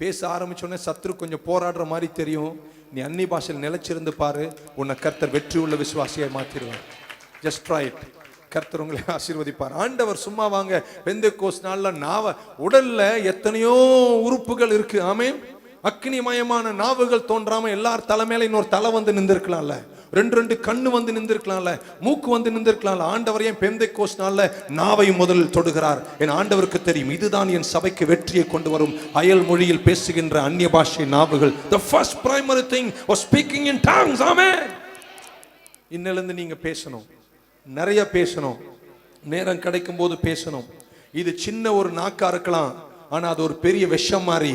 பேச ஆரம்பிச்சோடனே சத்துரு கொஞ்சம் போராடுற மாதிரி தெரியும். நீ அந்நிய பாஷையில் நிலைச்சிருந்து பாரு, உன்னை கர்த்தர் வெற்றி உள்ள விசுவாசியை மாற்றிடுவார். Just try it. கர்த்தர் உங்களை ஆசீர்வதிப்பார். ஆண்டவர் சும்மா வாங்க. பெந்தெக்கோஸ்து நாள்ல உடல்ல எத்தனையோ உறுப்புகள் இருக்கு. ஆமென். அக்னிமயமான நாவுகள் தோன்றாம எல்லார் தலைமையில இன்னொரு தலை வந்து நின்றுக்கலாம்ல, 2 கண்ணு வந்து நின்றுக்கலாம்ல, மூக்கு வந்து நின்றுக்கலாம்ல. ஆண்டவர் ஏன் பெந்தெக்கோஸ்து நாள்ல நாவை முதலில் தொடுகிறார்? என் ஆண்டவருக்கு தெரியும், இதுதான் என் சபைக்கு வெற்றியை கொண்டு வரும். அயல் மொழியில் பேசுகின்ற அந்நிய பாஷை நாவுகள். The first primary thing was speaking in tongues. Amen. இன்னிலிருந்து நீங்க பேசணும், நிறைய பேசணும், நேரம் கிடைக்கும் போது பேசணும். இது சின்ன ஒரு நாக்கா இருக்கலாம், ஆனா அது ஒரு பெரிய விஷம் மாதிரி.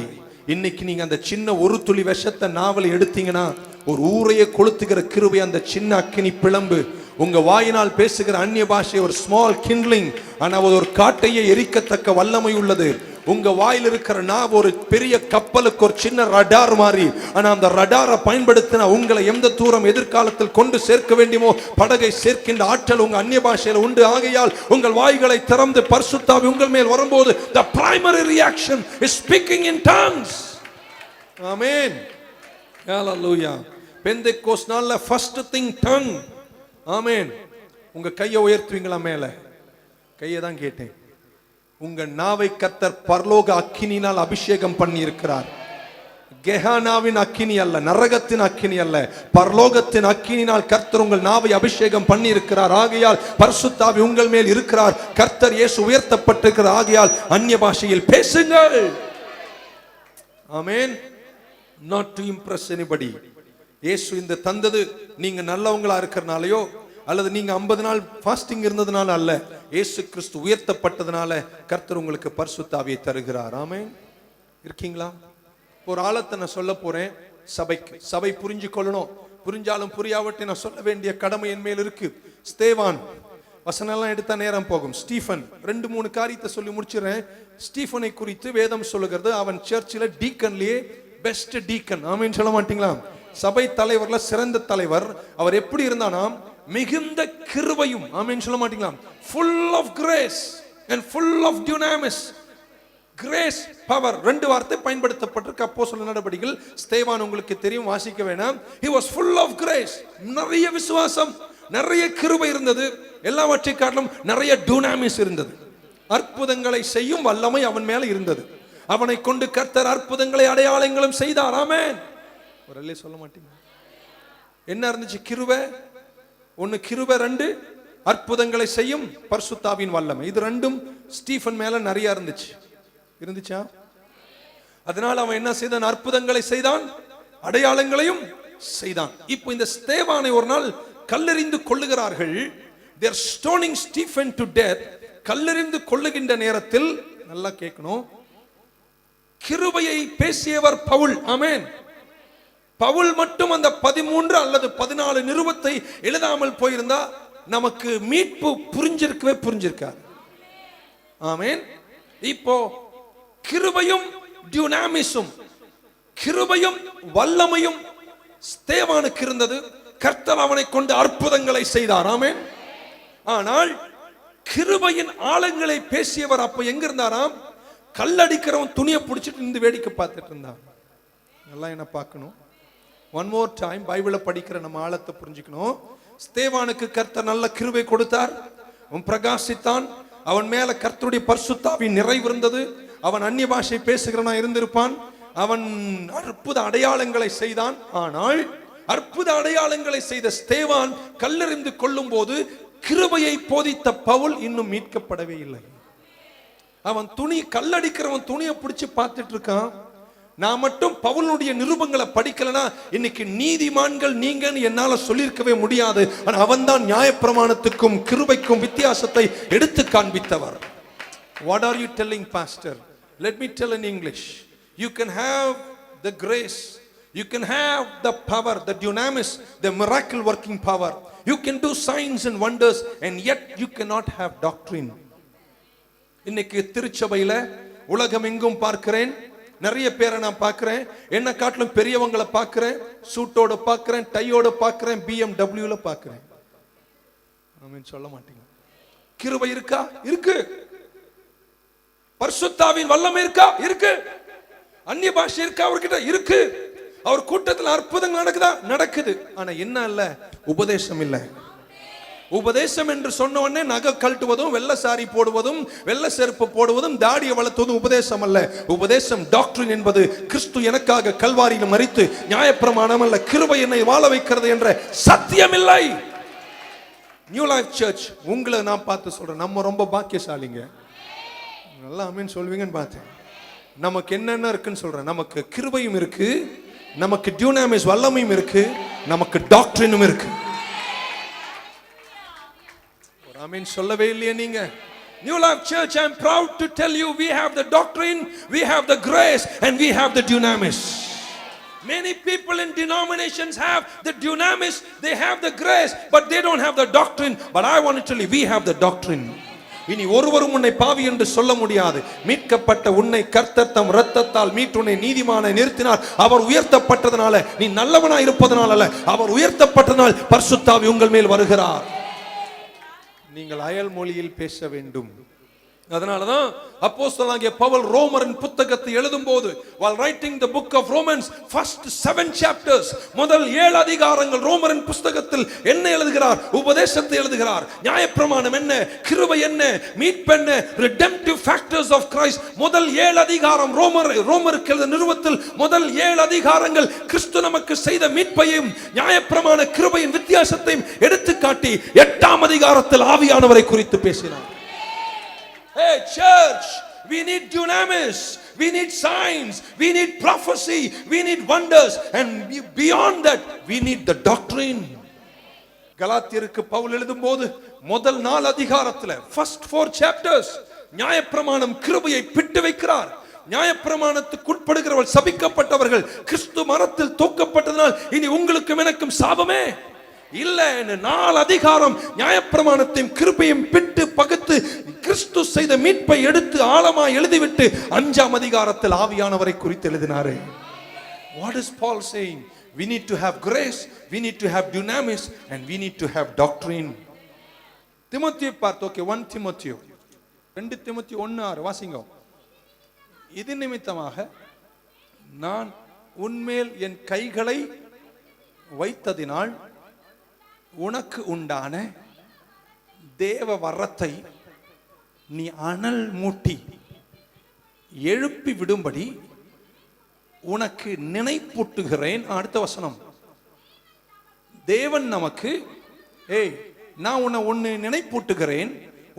இன்னைக்கு நீங்க அந்த சின்ன ஒரு துளி விஷத்தை நாவலை எடுத்தீங்கன்னா ஒரு ஊரையே கொளுத்துகிற கிருபை அந்த சின்ன அக்கினி பிளம்பு. உங்க வாயினால் பேசுகிற அந்நிய பாஷை ஒரு ஸ்மால் கிண்ட்லிங், ஆனா ஒரு காட்டையே எரிக்கத்தக்க வல்லமை உள்ளது. உங்க வாயில் இருக்கிற நாவ் ஒரு பெரிய கப்பலுக்கு ஒரு சின்ன ரடார் மாதிரி. ஆனா அந்த ரடாரை பயன்படுத்தினா உங்களை எந்த தூரம் எதிர்காலத்தில் கொண்டு சேர்க்க வேண்டுமோ படகை சேர்க்கின்ற ஆற்றல் உங்க அந்நிய பாஷையில உண்டு. ஆகையால் உங்கள் வாய்களை திறந்து பரிசுத்த ஆவி உங்கள் மேல் வரும்போது the primary reaction is speaking in tongues. Amen. Hallelujah. பெந்தெக்கோஸ்து நாள்ல first thing tongue. Amen. உங்க கையை உயர்த்துவீங்களா மேல? கையை தான் கேட்டேன். உங்க நாவை கர்த்தர் பரலோக அக்கினினால் அபிஷேகம் பண்ணி இருக்கிறார். கெஹானாவின் அக்கினி அல்ல, நரகத்தின் அக்கினி அல்ல, பரலோகத்தின் அக்கினினால் கர்த்தர் உங்கள் நாவை அபிஷேகம் பண்ணி இருக்கிறார். ஆகையால் பரிசுத்த ஆவி உங்கள் மேல் இருக்கிறார். கர்த்தர் இயேசு உயர்த்தப்பட்டிருக்கிறார். ஆகையால் அந்நிய பாஷையில் பேசுங்கள். ஆமென். Not to impress anybody. இயேசு இந்த தந்தது நீங்க நல்லவங்களா இருக்கிறனாலயோ அல்லது நீங்க 50 நாள் ஃபாஸ்டிங் இருந்ததுனால அல்ல, இயேசு கிறிஸ்து உயர்த்தப்பட்டதுனால கர்த்தர் உங்களுக்கு பரிசுத்த ஆவியை தருகிறார். ஆமென். இருக்கீங்களா? ஒரு ஆளத்தை நான் சொல்ல போறேன். சபை புரிஞ்சு கொள்ளணும். புரிஞ்சாலும் புரியாவட்டை நான் சொல்ல வேண்டிய கடமை என் மேல் இருக்கு. ஸ்தேவான் வசனம் எல்லாம் எடுத்தா நேரம் போகும். ஸ்டீஃபன் 2-3 காரியத்தை சொல்லி முடிச்சிடறேன். ஸ்டீஃபனை குறித்து வேதம் சொல்லுகிறது, அவன் சர்ச்சில் டீக்கன்லயே பெஸ்ட் டீக்கன். ஆமென் சொல்ல மாட்டீங்களா? சபை தலைவர்ல சிறந்த தலைவர். அவர் எப்படி இருந்தானா? மிகுந்த கிருபையும். ஆமென் சொல்ல மாட்டீங்களா? full of grace and full of dunamis. grace, power 2 வார்த்தை பயன்படுத்தப்பட்டிருக்கு அப்போஸ்தலர் நடபடிகள். ஸ்தேவான் உங்களுக்கு தெரியும், வாசிக்க வேணாம். he was full of grace. நிறைய விசுவாசம், நிறைய கிருபை இருந்தது. எல்லாவற்றை காட்டிலும் நிறைய dunamis இருந்தது. அற்புதங்களை செய்யும் வல்லமை அவன் மேல இருந்தது. அவனை கொண்டு கர்த்தர் அற்புதங்களை அடையாளங்களும் செய்தார். ஆமென். ஒரு அல்லே சொல்ல மாட்டீங்க? என்ன இருந்துச்சு? கிருபை ஒன்னு, கிருபை ரெண்டு, அற்புதங்களை செய்யும் பரிசுத்தாவின் வல்லமை. இது ரெண்டும் ஸ்டீஃபன் மேல நிறைய இருந்துச்சா? அதனால அவன் என்ன செய்தான்? அற்புதங்களை செய்தான், அடையாளங்களையும் செய்தான். இப்போ இந்த ஸ்தேவானை ஒரு நாள் கல்லெறிந்து கொல்லுகிறார்கள். they are stoning Stephen to death. கல்லெறிந்து கொல்லுகின்ற நேரத்தில் நல்லா கேட்கணும், கிருபையை பேசியவர் பவுல். ஆமென். பவுல் மட்டும் அந்த 13 அல்லது 14 நிருபத்தை எழுதாமல் போயிருந்தா நமக்கு மீட்பு புரிஞ்சிருக்காது. ஆமென். இப்போ கிருபையும் டியூனாமிஸும், கிருபையும் வல்லமையும் ஸ்தேவானுக்கு இருந்தது. கர்த்தர் அவனை கொண்டு அற்புதங்களை செய்தார். ஆமென். ஆனால் கிருபையின் ஆழங்களை பேசியவர் அப்ப எங்க இருந்தாராம்? கல்லடிக்கிறவன் துணியை பிடிச்சிட்டு இருந்து வேடிக்கை பார்த்துட்டு இருந்தான். எல்லாம் என்ன பார்க்கணும்? ஒன் மோர் டைம் பைபிளை படிக்கிற நம்ம ஆழத்தை புரிஞ்சுக்கணும். ஸ்தேவானுக்கு கர்த்தர் நல்ல கிருபை கொடுத்தார். அவன் பிரகாசித்தான். அவன் மேல கர்த்தருடைய பரிசுத்தாவின் நிறைவு இருந்தது. அவன் அந்நிய பாஷை பேசுகிறவனா இருந்திருப்பான். அவன் அற்புத அடையாளங்களை செய்தான். ஆனால் அற்புத அடையாளங்களை செய்த ஸ்தேவான் கல்லெறிந்து கொள்ளும் போது கிருபையை போதித்த பவுல் இன்னும் மீட்கப்படவே இல்லை. அவன் கல்லடிக்கிறவன் துணியை பிடிச்சு பார்த்துட்டு இருக்கான். நான் மட்டும் பவுலுடைய நிருபங்களை படிக்கலனா இன்னைக்கு நீதிமான்கள் நீங்கன்னு என்னால சொல்லியிருக்கவே முடியாது. ஆனா அவன் தான் நியாயப்பிரமாணத்துக்கும் கிருபைக்கும் வித்தியாசத்தை எடுத்து காண்பித்தவர். What are you telling, pastor? Let me tell in English. You can have the grace, you can have the power, the dunamis, the miracle working power. You can do signs and wonders, and yet you cannot have doctrine. இன்னைக்கு திருச்சபையில உலகம் எங்கும் பார்க்கிறேன், நிறைய பேரை நான் பார்க்கிறேன். என்ன காட்டிலும் பெரியவங்களை பார்க்கிறேன், சூட்டோட பார்க்கிறேன், டையோட பார்க்கிறேன், BMW பார்க்கிறேன். ஆமென் சொல்ல மாட்டீங்க? கிருபை இருக்கா? இருக்கு. பரிசுத்தாவின் வல்லமை இருக்கா? இருக்கு. அந்நிய பாஷை இருக்கா அவர்கிட்ட? இருக்கு. அவர் கூட்டத்தில் அற்புதங்கள் நடக்குதா? நடக்குது. ஆனா என்ன இல்ல? உபதேசம் இல்ல. உபதேசம் என்று சொன்ன உடனே நகை கழட்டுவதும், வெள்ளை சாரி போடுவதும், வெள்ளை செருப்பு போடுவதும், தாடியை வளர்த்துவதும் உபதேசம் அல்ல. உபதேசம், டாக்டரின் என்பது கிறிஸ்து எனக்காக கல்வாரியில் மரித்து நியாயப்பிரமாணம் அல்ல, கிருபை என்னை வாழ வைக்கிறது என்ற சத்தியம் இல்லை. நியூ லைஃப் சர்ச் உங்களை நான் பார்த்து சொல்றேன், நம்ம ரொம்ப பாக்கியசாலிங்க. நல்லா ஆமென் சொல்வீங்கன்னு பார்த்தேன். நமக்கு என்னென்ன இருக்குன்னு சொல்றேன். நமக்கு கிருபையும் இருக்கு, நமக்கு டியூனாமிஸ் வல்லமையும் இருக்கு, நமக்கு டாக்டரினும் இருக்கு. ஆமென் சொல்லவே இல்லையே நீங்க? New Life Church, I am proud to tell you, we have the doctrine, we have the grace, and we have the dunamis. Many people in denominations have the dunamis, they have the grace, but they don't have the doctrine. But I want to tell you, we have the doctrine. இனி ஒருவரும் உன்னை பாவி என்று சொல்ல முடியாது. மீட்கப்பட்ட உன்னை கர்த்தர் தம் இரத்தத்தால் மீட்டுனை நீதிமானை நிறுத்தினார். அவர் உயர்த்தப்பட்டதனால, நீ நல்லவனாய் இருப்பதனால அல்ல, அவர் உயர்த்தப்பட்டதனால் பரிசுத்தாவி உங்கள் மேல் வருகிறார். நீங்கள் அயல் மொழியில் பேச வேண்டும். அதனாலதான் அப்போஸ்தலனாகிய பவுல் ரோமரின் புத்தகத்தை எழுதும்போது, while writing the book of Romans, first 7 chapters, முதல் 7 அதிகாரங்கள் ரோமரின் புத்தகத்தில் என்ன எழுதுகிறார்? உபதேசத்தை எழுதுகிறார். நியாயப்பிரமாணம் என்ன, கிருபை என்ன, மீட்பு என்ன, redemptive factors of Christ. முதல் 7 அதிகாரம் ரோமருக்கு எழுதிய நிருபத்தில் முதல் 7 அதிகாரங்கள் கிறிஸ்து நமக்கு செய்த மீட்பையும் நியாயப்பிரமாண கிருபையின் வித்தியாசத்தையும் எடுத்து காட்டி 8ஆம் அதிகாரத்தில் ஆவியானவரை குறித்து பேசினார். Hey church, we need dunamis, we need signs, we need prophecy, we need wonders, and beyond that we need the doctrine. கலாத்தியருக்கு Pavul எழுதும்போது முதல் 4 அதிகாரத்துல first 4 chapters நியாயப்பிரமாணம் கிருபையை பிட்டு வைக்கிறார். நியாயப்பிரமாணத்துக்கு உட்படுகிறவர்கள் சபிக்கப்பட்டவர்கள், கிறிஸ்து மரத்தில் தூக்கப்பட்டதனால் இனி உங்களுக்கும் எனக்கும் சாபமே இல்ல. 4 அதிகாரம் நியாயப்பிரமாணத்தையும் கிருபையும் பிட்டு பகுத்து கிறிஸ்து செய்த மீட்பை எடுத்து ஆழமா எழுதிவிட்டு 5ஆம் அதிகாரத்தில் ஆவியானவரை குறித்து எழுதினாரே. What is Paul saying? We need to have grace, we need to have dunamis, and we need to have doctrine. திமோத்தேயு பார்த்து, ஓகே 1 திமோத்தேயு 2 திமோத்தேயு 1:6 வாசிங்க. இது நிமித்தமாக நான் உன்மேல் என் கைகளை வைத்ததினால் உனக்கு உண்டான தேவ வரத்தை நீ அனல் மூட்டி எழுப்பி விடும்படி உனக்கு நினைப்பூட்டுகிறேன். அடுத்த வசனம், தேவன் நமக்கு நான் உன்னை ஒன்னு நினைப்பூட்டுகிறேன்,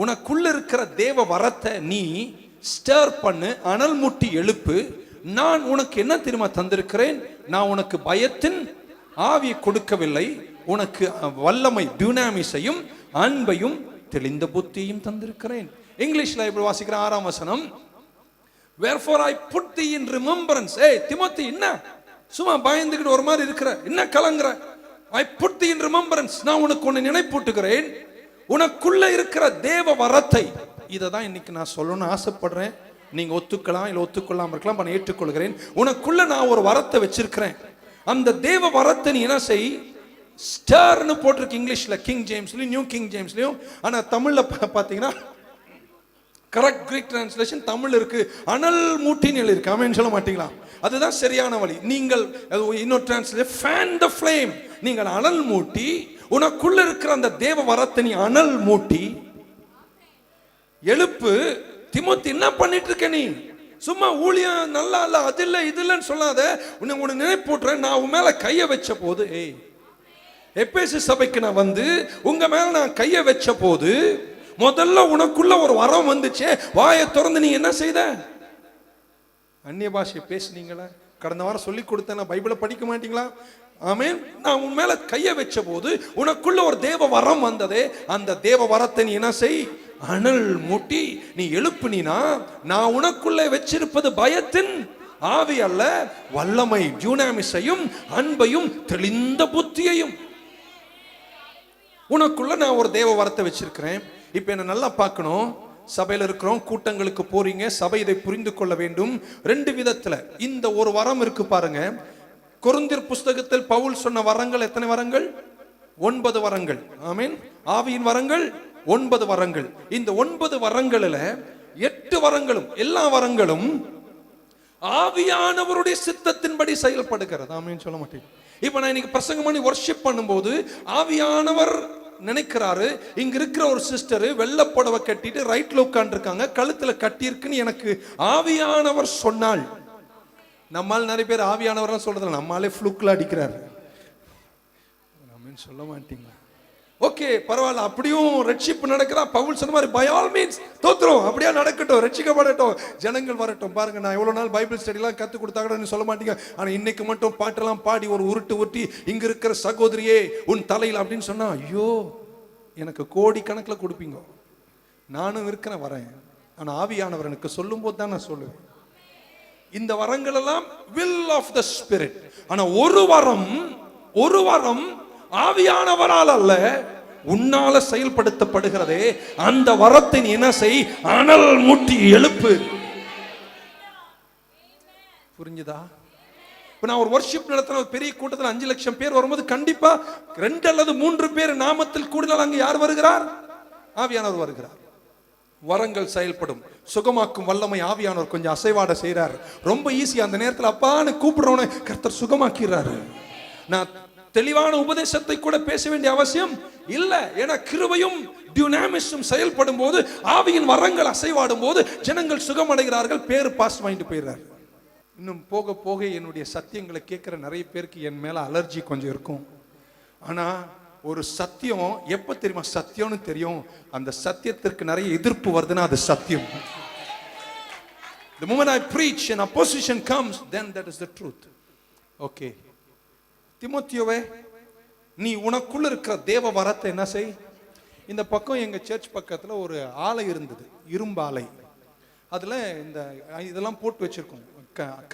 உனக்குள்ள இருக்கிற தேவ வரத்தை நீ ஸ்டர் பண்ணு, அனல் மூட்டி எழுப்பு. நான் உனக்கு என்ன தெரியுமா தந்திருக்கிறேன்? நான் உனக்கு பயத்தின் ஆவியை கொடுக்கவில்லை, உனக்கு வல்லமை டியூனாமிஸையும் அன்பையும் தெளிந்த புத்தியையும் தந்திருக்கிறேன். இங்கிலீஷ்ல இப்படி வாசிக்கிற 6ஆம் வசனம், wherefore I put thee in remembrance. Timothy, என்ன சும்மா பயந்துக்கிட்டு ஒரு மாதிரி இருக்கிற, என்ன கலங்குற? I put thee in remembrance. நான் உனக்கு ஒன்னு நினைப்பூட்டுகிறேன், உனக்குள்ள இருக்கிற தேவ வரத்தை. இதை தான் இன்னைக்கு நான் சொல்லணும்னு ஆசைப்படுறேன். நீங்க ஒத்துக்கலாம் இல்ல ஒத்துக்கொள்ளாம இருக்கலாம், நான் ஏற்றுக்கொள்கிறேன். உனக்குள்ள நான் ஒரு வரத்தை வச்சிருக்கிறேன். அந்த தேவ வரத்தை நீ என்ன செய்? ஸ்டார்னு போட்டிருக்கு இங்கிலீஷ்ல, கிங் ஜேம்ஸ்லயும் நியூ கிங் ஜேம்ஸ்லயும். ஆனா தமிழ்ல பாத்தீங்கன்னா கரெக்ட் கிரீக் டிரான்ஸ்லேஷன் தமிழ் இருக்கு, அனல் மூட்டின்னு இருக்கு. ஆமென் சொல்ல மாட்டீங்களா? அதுதான் சரியான வழி. நீங்கள் இன்னொரு டிரான்ஸ்லேஷன் ஃபேன் தி ஃப்ளேம், நீங்கள் அனல் மூட்டி உனக்குள்ள இருக்கிற அந்த தேவ வரத்தை நீ அனல் மூட்டி எழுப்பு. திமோத்தி, என்ன பண்ணிட்டு இருக்க நீ? சும்மா ஊழியம் நல்லா இல்ல, அது இல்ல இது இல்லன்னு சொல்லாத. உன்னை நினைப்பூட்டுறேன். நான் உன் மேல கைய வச்ச போது, எபேசு சபைக்கு நான் வந்து உங்க மேல நான் கைய வச்ச போது முதல்ல உனக்குள்ள ஒரு வரம் வந்துச்சே, வாயை திறந்து நீ என்ன செய்த? அந்நிய பாஷை பேசுனீங்களா? கடந்த வாரம் சொல்லி கொடுத்தேன், பைபிளை படிக்க மாட்டீங்களா? ஆமென். நான் உன் மேல கைய வச்ச போது உனக்குள்ள ஒரு தேவ வரம் வந்ததே, அந்த தேவ வரத்தை நீ என்ன செய்? அனல் மூட்டி நீ எழுப்புனா, நான் உனக்குள்ள வச்சிருப்பது பயத்தின் ஆவி அல்ல, வல்லமை டியூனாமிஸையும் அன்பையும் தெளிந்த புத்தியையும். உனக்குள்ள நான் ஒரு தேவ வரத்தை வச்சிருக்கிறேன். இப்ப என்ன நல்லா பார்க்கணும். சபையில இருக்கிறோம், கூட்டங்களுக்கு போறீங்க, சபை இதை புரிந்து கொள்ள வேண்டும். 2 விதத்துல இந்த ஒரு வரம் இருக்கு பாருங்க. கொரிந்தியர் புஸ்தகத்தில் பவுல் சொன்ன வரங்கள் எத்தனை வரங்கள்? 9 வரங்கள். ஆமென். ஆவியின் வரங்கள் 9 வரங்கள். இந்த 9 வரங்களில் 8 வரங்களும், எல்லா வரங்களும் ஆவியானவருடைய சித்தத்தின்படி செயல்படுகிறது. ஆமென் சொல்ல மாட்டேன். இப்ப நான் இன்னைக்கு பிரசங்கம் பண்ணி வொர்ஷிப் பண்ணும்போது ஆவியானவர் நினைக்கிறாரு, இங்க இருக்கிற ஒரு சிஸ்டர் வெள்ளை புடவை கட்டிட்டு ரைட்ல உட்கார்ந்து இருக்காங்க, கழுத்துல கட்டி இருக்குன்னு எனக்கு ஆவியானவர் சொன்னால். நம்மால் நிறைய பேர் ஆவியானவர் சொல்றதில்ல, நம்மாலே ஃப்ளூக்ல அடிக்கிறாரு. ஆமென் சொல்ல மாட்டீங்களா? ஓகே, பரவாயில்ல. அப்படியும் ரட்சிப்பு நடக்குதா? பவுல் சொன்ன மாதிரி பை ஆல் மீன்ஸ் தோத்துறோம், அப்படியே நடக்கட்டும், ரட்சிக்கப்படட்டும், ஜனங்கள் வரட்டும். பாருங்க, நான் எவ்வளவு நாள் பைபிள் ஸ்டடிலாம் கத்து கொடுத்தாங்கன்னு சொல்ல மாட்டீங்க. ஆனா இன்னைக்கு மட்டும் பாட்டெல்லாம் பாடி ஒரு உருட்டி இங்க இருக்கிற சகோதரியே உன் தலையில் அப்படின்னு சொன்னா, ஐயோ, எனக்கு கோடி கணக்கில் கொடுப்பீங்க. நானும் இருக்கிறேன், வரேன். ஆனா ஆவியானவர் எனக்கு சொல்லும் போது தான் நான் சொல்லுவேன். இந்த வரங்கள் எல்லாம் will of the spirit. ஆனா ஒரு வரம் ஆவியானவரால் அல்ல, உன்னால செயல்படுத்தப்படுகிறதே. அந்த வரத்தை நீ என்ன செய்? அனல் மூட்டி எழுப்பு. புரிஞ்சுதா? இப்ப நான் ஒரு வொர்ஷிப் நடத்தின ஒரு பெரிய கூட்டத்தில் 5 லட்சம் பேர் வரும்போது கண்டிப்பா 2 அல்லது 3 பேர் நாமத்தில் கூடினால் அங்கு யார் வருகிறார்? ஆவியானவர் வருகிறார். வரங்கள் செயல்படும். சுகமாக்கும் வல்லமை ஆவியானவர் கொஞ்சம் அசைவாட செய்யறாரு. ரொம்ப ஈஸி. அந்த நேரத்தில் அப்பான்னு கூப்பிடுறவனை கர்த்தர் சுகமாக்கிறாரு. நான் தெளிவான உபதேசத்தை கூட பேச வேண்டிய அவசியம் இல்ல. ஏன்னா கிருபையும் டியூனாமிஸும் செயல்படும் போது, ஆவியின் வரங்கள் அசைவாடும் போது ஜனங்கள் சுகமடைகிறார்கள், பேரு பாஸ் வாங்கிட்டு போயிடுறாரு. இன்னும் போக போக என்னுடைய சத்தியங்களை கேட்கிற நிறைய பேருக்கு என் மேல அலர்ஜி கொஞ்சம் இருக்கும். ஆனா ஒரு சத்தியம் எப்ப தெரியுமா சத்தியம்னு தெரியும்? அந்த சத்தியத்திற்கு நிறைய எதிர்ப்பு வருதுன்னா அது சத்தியம். The moment I preach and opposition comes, then that is the truth. Okay. திமோத்தியோவே, நீ உனக்குள்ள இருக்கிற தேவ வரத்தை என்ன செய்? இந்த பக்கம் எங்க சர்ச் பக்கத்துல ஒரு ஆலை இருந்தது, இரும்பு ஆலை. அதுல இந்த இதெல்லாம் போட்டு வச்சிருக்கோம்,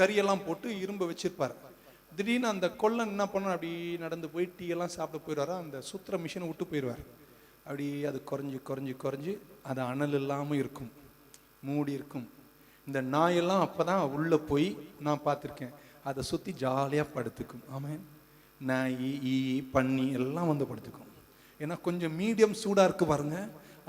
கரியெல்லாம் போட்டு இரும்பு வச்சிருப்பாரு. திடீர்னு அந்த கொல்லன் என்ன பண்ண, அப்படி நடந்து போய் டீ எல்லாம் சாப்பிட போயிடுவாரா, அந்த சுத்திர மிஷினை விட்டு போயிடுவார். அப்படி அது குறைஞ்சி அது அனல் இல்லாமல் இருக்கும், மூடி இருக்கும். இந்த நாயெல்லாம் அப்பதான் உள்ள போய் நான் பார்த்துருக்கேன், அதை சுற்றி ஜாலியாக படுத்துக்கும். ஆமாம், நாய் ஈ பன்னி எல்லாம் வந்து படுத்துக்கும். ஏன்னா கொஞ்சம் மீடியம் சூடாக இருக்கு பாருங்க,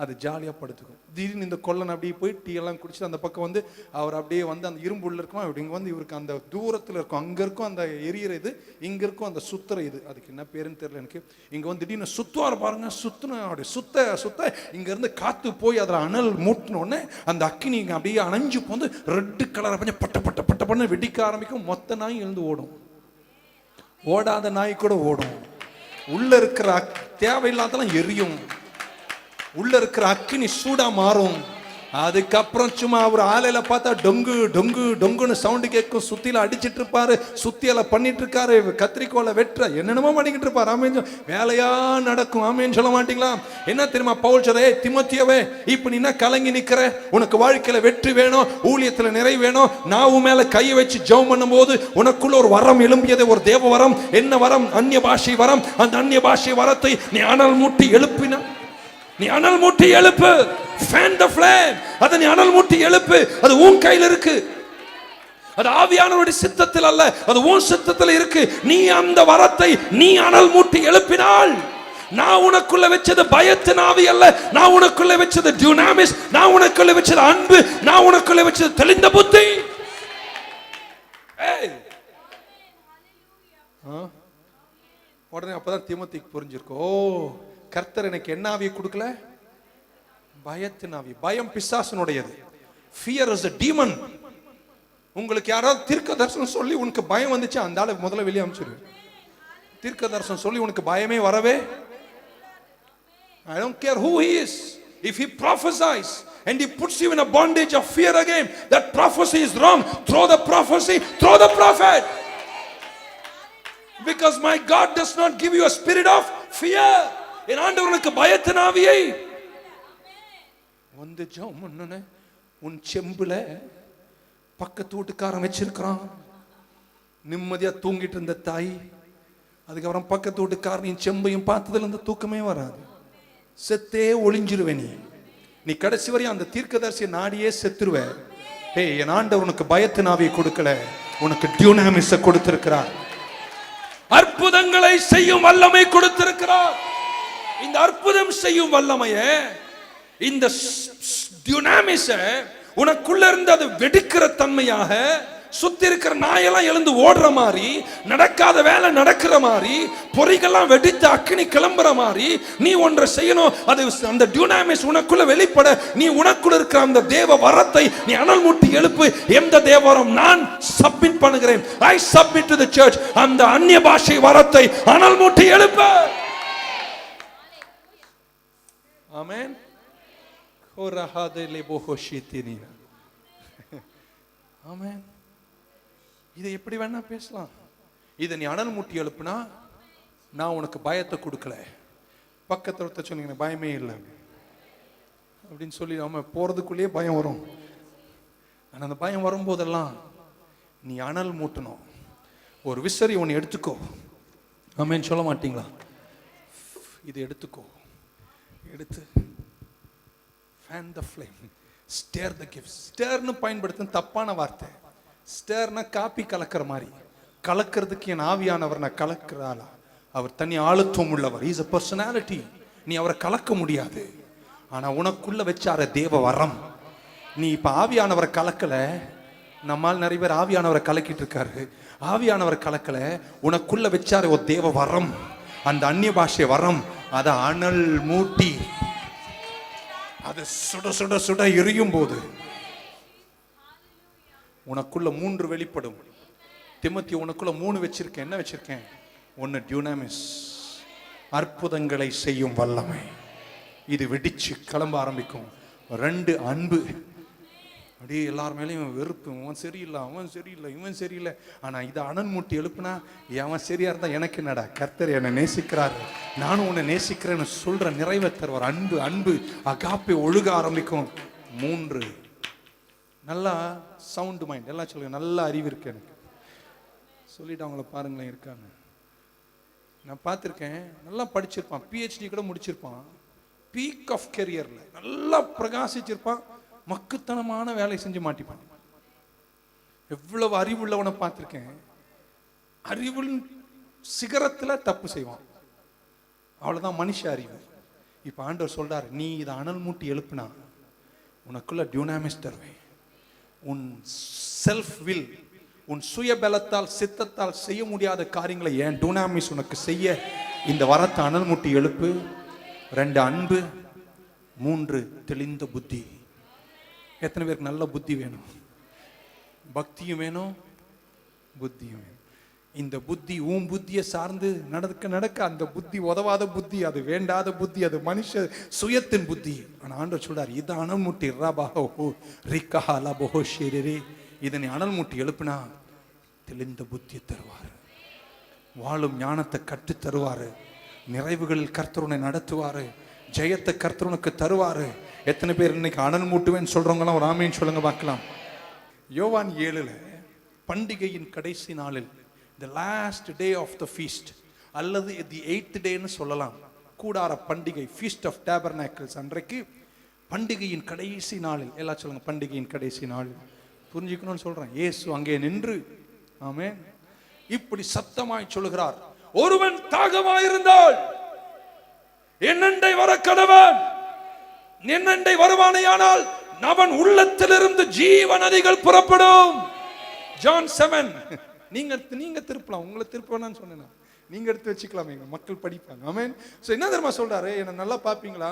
அது ஜாலியாக படுத்துக்கும். திடீர்னு இந்த கொல்லன் அப்படியே போய் டீ எல்லாம் குடிச்சு அந்த பக்கம் வந்து அவர் அப்படியே வந்து அந்த இரும்பு உள்ள இருக்கும், அப்படி இங்கே வந்து இவருக்கு அந்த தூரத்தில் இருக்கும், அங்கே இருக்கும் அந்த எரியிற இது, இங்கே இருக்கும் அந்த சுத்துற இது, அதுக்கு என்ன பேருன்னு தெரியல எனக்கு. இங்கே வந்து திடீர்னு சுத்துவார் பாருங்க, சுத்துன அப்படி சுத்த சுத்த இங்கேருந்து காற்று போய் அதில் அனல் மூட்டினோடனே அந்த அக்கினி இங்கே அப்படியே அணைஞ்சு போந்து ரெட்டு கலரை கொஞ்சம் பட்ட பட்ட பட்ட பண்ண வெடிக்க ஆரம்பிக்கும். மொத்த நாய் எழுந்து ஓடும், ஓடாத நாய் கூட ஓடும். உள்ள இருக்கிற தேவையில்லாதெல்லாம் எரியும், உள்ள இருக்கிற அக்கினி சூடா மாறும். அதுக்கப்புறம் சும்மா அவர் ஆலையில பார்த்தா டொங்கு டொங்கு டொங்குன்னு சவுண்டு கேட்கும். சுத்தியில அடிச்சிட்டு இருப்பாரு, சுத்தியில பண்ணிட்டு இருக்காரு, கத்திரிக்கோலை வெட்டுற என்னென்னமோ பண்ணிக்கிட்டு இருப்பாரு. ஆமேன், வேலையா நடக்கும். ஆமேன்னு சொல்ல மாட்டீங்களா? என்ன தெரியுமா பவுல் சொல்றே, திமோத்தியோவே, இப்ப நீ என்ன கலங்கி நிக்கிற? உனக்கு வாழ்க்கையில வெற்றி வேணும், ஊழியத்துல நிறைவு வேணும். நான் உன் மேல கையை வச்சு ஜெபம் பண்ணும் போது உனக்குள்ள ஒரு வரம் எழும்பியது, ஒரு தேவ வரம். என்ன வரம்? அந்நிய பாஷை வரம். அந்த அந்நிய பாஷை வரத்தை நீ அனல் மூட்டி எழுப்பின, நீ அனல் மூட்டி எழுப்பு. fan the flame. அத நீ அனல் மூட்டி எழுப்பு. அது உன் கையில் இருக்கு. அது ஆவியானவருடைய சித்தத்தில் அல்ல, அது உன் சித்தத்தில் இருக்கு. நீ அந்த வரத்தை நீ அனல் மூட்டி எழுப்பினால், நான் உனக்குள்ள வச்சது பயத்தின் ஆவி அல்ல, நான் உனக்குள்ள வச்சது டியூனாமிஸ், நான் உனக்குள்ள வச்சது அன்பு, நான் உனக்குள்ள வச்சது தெளிந்த புத்தி. உடனே அப்பதான் தீமோத்தேயுக்கு புரிஞ்சிருக்கும், ஓ கர்த்தர் எனக்கு என்ன ஆவியை கொடுக்கல? பயத்தின் ஆவி. பயம் பிசாசனுடையது. Fear is a demon. உங்களுக்கு யாராவது தீர்க்க தரிசனம் சொல்லி உனக்கு பயம் வந்துச்சு, அந்த ஆளை முதல்ல வெளியே அனுப்பிச்சிரு. தீர்க்க தரிசனம் சொல்லி உனக்கு பயமே வரவே, I don't care who he is. If he prophesies and he puts you in a bondage of fear again, that prophecy is wrong. Throw the prophecy, throw the prophet. Because my God does not give you a spirit of fear. என் ஆண்டவர் உனக்கு பயத்தின் ஆவியை வந்து ஜெபம் பண்ணனே. உன் செம்புல பக்கத்து வீட்டுக்காரன் வச்சிருக்கிறான், நிம்மதியா தூங்கிட்டு இருந்த தாய், அதுக்கப்புறம் பக்கத்து வீட்டுக்காரன் செம்பையும் பார்த்ததுல இருந்து தூக்கமே வராது, செத்தே ஒளிஞ்சிருவே. நீ கடைசி வரையும் அந்த தீர்க்கதரிசியை நாடியே செத்துருவ. என் ஆண்டவர் உனக்கு பயத்தின் ஆவியை கொடுக்கல, உனக்கு டியூனாமிஸ கொடுத்திருக்கிறார், அற்புதங்களை செய்யும் வல்லமை கொடுத்திருக்கிறார். இந்த அற்புதம் செய்யும் வல்லமைய, இந்த டியூனாமிஸ உனக்குள்ள இருந்து அது வெடிக்கிற தன்மையாக, சுத்தி இருக்கிற நாயெல்லாம் எழுந்து ஓடுற மாதிரி, நடக்காத வேலை நடக்கிற மாதிரி, பொறிகள்லாம் வெடித்து அக்கினி கிளம்புற மாதிரி நீ ஒன்றை செய்யணும். அது அந்த டியூனாமிஸ் உனக்குள்ள வெளிப்பட, நீ உனக்குள்ள இருக்கிற அந்த தேவ வரத்தை நீ அனல் மூட்டி எழுப்பு. எந்த தேவரம் நான் சப்மிட் பண்ணுகிறேன், ஐ சப்மிட் டு தி சர்ச். அந்த அந்நிய பாஷை வரத்தை அனல் மூட்டி எழுப்பு. ஆமென். கோரஹாதலே போஹோஷிதினினா. ஆமென். இதை எப்படி வேணா பேசலாம். இதை நீ அனல் மூட்டி எழுப்புனா, நான் உனக்கு பயத்தை கொடுக்கல. பக்கத்துல ஒருத்தர் சொன்னீங்க பயமே இல்லை அப்படின்னு சொல்லி நம்ம போறதுக்குள்ளேயே பயம் வரும். ஆனா அந்த பயம் வரும்போதெல்லாம் நீ அனல் மூட்டணும். ஒரு விசறி ஒன்று எடுத்துக்கோ. ஆமென் சொல்ல மாட்டீங்களா? இதை எடுத்துக்கோ, எடுத்து fan the flame, stir the gifts. ஸ்டர்னு பயன்படுத்தும் தப்பான வார்த்தை. ஸ்டர்னா காப்பி கலக்கிற மாதிரி. கலக்கிறதுக்கு என் ஆவியானவர் நான் கலக்கிறாளா? அவர் தனி ஆளுத்துவம் உள்ளவர். Is a personality. நீ அவரை கலக்க முடியாது. ஆனா உனக்குள்ள வச்சார தேவ வரம். நீ இப்ப ஆவியானவரை கலக்கல. நம்மால் நிறைய பேர் ஆவியானவரை கலக்கிட்டு இருக்காரு. ஆவியானவரை கலக்கல, உனக்குள்ள வச்சார ஒரு தேவ வரம், அந்த அந்நிய பாஷை வரம். அத அனல் மூட்டி அது சுட சுட சுட எரியும் போது உனக்குள்ள 3 வெளிப்படும். திமோத்தி, உனக்குள்ள 3 வச்சிருக்கேன். என்ன வச்சிருக்கேன்? 1 டியூனாமிஸ், அற்புதங்களை செய்யும் வல்லமை. இது வெடிச்சு கிளம்ப ஆரம்பிக்கும். 2 அன்பு. அப்படியே எல்லார் மேலேயும் வெறுப்பு. அவன் சரியில்லை, அவன் சரியில்லை, இவன் சரியில்லை. ஆனால் இதை அனல் மூட்டி எழுப்புனா, அவன் சரியா இருந்தா எனக்கு என்னடா, கர்த்தர் என்னை நேசிக்கிறாரு, நானும் உன்னை நேசிக்கிறேன்னு சொல்ற நிறைவை தருவார். அன்பு அன்பு அகாப்பை ஒழுக ஆரம்பிக்கும். 3 நல்லா சவுண்டு மைண்ட். எல்லாம் சொல்லுங்க, நல்ல அறிவு இருக்கு எனக்கு. சொல்லிட்டு அவங்கள பாருங்களேன், இருக்காங்க. நான் பார்த்துருக்கேன், நல்லா படிச்சிருப்பான், PhD கூட முடிச்சிருப்பான், பீக் ஆஃப் கெரியர்ல நல்லா பிரகாசிச்சிருப்பான், மக்குத்தனமான வேலை செஞ்சு மாட்டிப்பான். எவ்வளவு அறிவுள்ளவனை பார்த்திருக்கேன். அறிவு சிகரத்துல தப்பு செய்வான். அவ்வளவுதான் மனுஷ அறிவு. இப்போ ஆண்டவர் சொல்றார், நீ இதை அனல் மூட்டி எழுப்புனா உனக்குள்ள டியூனாமிஸ் தருவேன். உன் செல்ஃப் வில், உன் சுய பலத்தால் சித்தத்தால் செய்ய முடியாத காரியங்களை என் டியூனாமிஸ் உனக்கு செய்ய இந்த வரத்தை அனல் மூட்டி எழுப்பு. 2 அன்பு, 3 தெளிந்த புத்தி. எத்தனை பேருக்கு நல்ல புத்தி வேணும்? பக்தியும் வேணும், புத்தியும் வேணும். இந்த புத்தி உன் புத்தியை சார்ந்து நடக்க அந்த புத்தி உதவாத புத்தி, அது வேண்டாத புத்தி, அது மனுஷ சுயத்தின் புத்தி. ஆனால் ஆண்டவர் சொல்றார், இதை அனல் மூட்டி இதனை அனல் மூட்டி எழுப்பினா தெளிந்த புத்தியை தருவார், வாழும் ஞானத்தை கற்று தருவாரு, நிறைவுகளில் கர்த்தருனை நடத்துவாரு, ஜெயத்தை கர்த்தருனுக்கு தருவாரு. எத்தனை பேர் இன்னைக்கு அனல் மூட்டுவேன்னு சொல்றவங்களாம் ஒரு ஆமீன் சொல்லுங்க பார்க்கலாம். யோவான் 7 பண்டிகையின் கடைசி நாளில், the last day of the feast அல்லது the 8th டேன்னு சொல்லலாம், கூடார பண்டிகை, feast of tabernacles அன்றைக்கு பண்டிகையின் கடைசி நாளில், எல்லாம் சொல்லுங்க பண்டிகையின் கடைசி நாளில், புரிஞ்சுக்கணும்னு சொல்றேன். இயேசு அங்கே நின்று ஆமென் இப்படி சத்தமாய் சொல்லுகிறார், ஒருவன் தாகமாயிருந்தால் என்னண்டை வர கடவன், என்னண்டை வருவானேயானால் அவன் உள்ளத்திலிருந்து ஜீவ நதிகள் புறப்படும். ஜான் 7. நீங்க திருப்பலாம், உங்களை திருப்பவேன்னு சொன்னேன், நீங்க எடுத்து வச்சுக்கலாம், எங்க மக்கள் படிப்பாங்க. ஆமென். சோ என்ன தெரியுமா சொல்றாரு, என்ன நல்லா பாப்பீங்களா?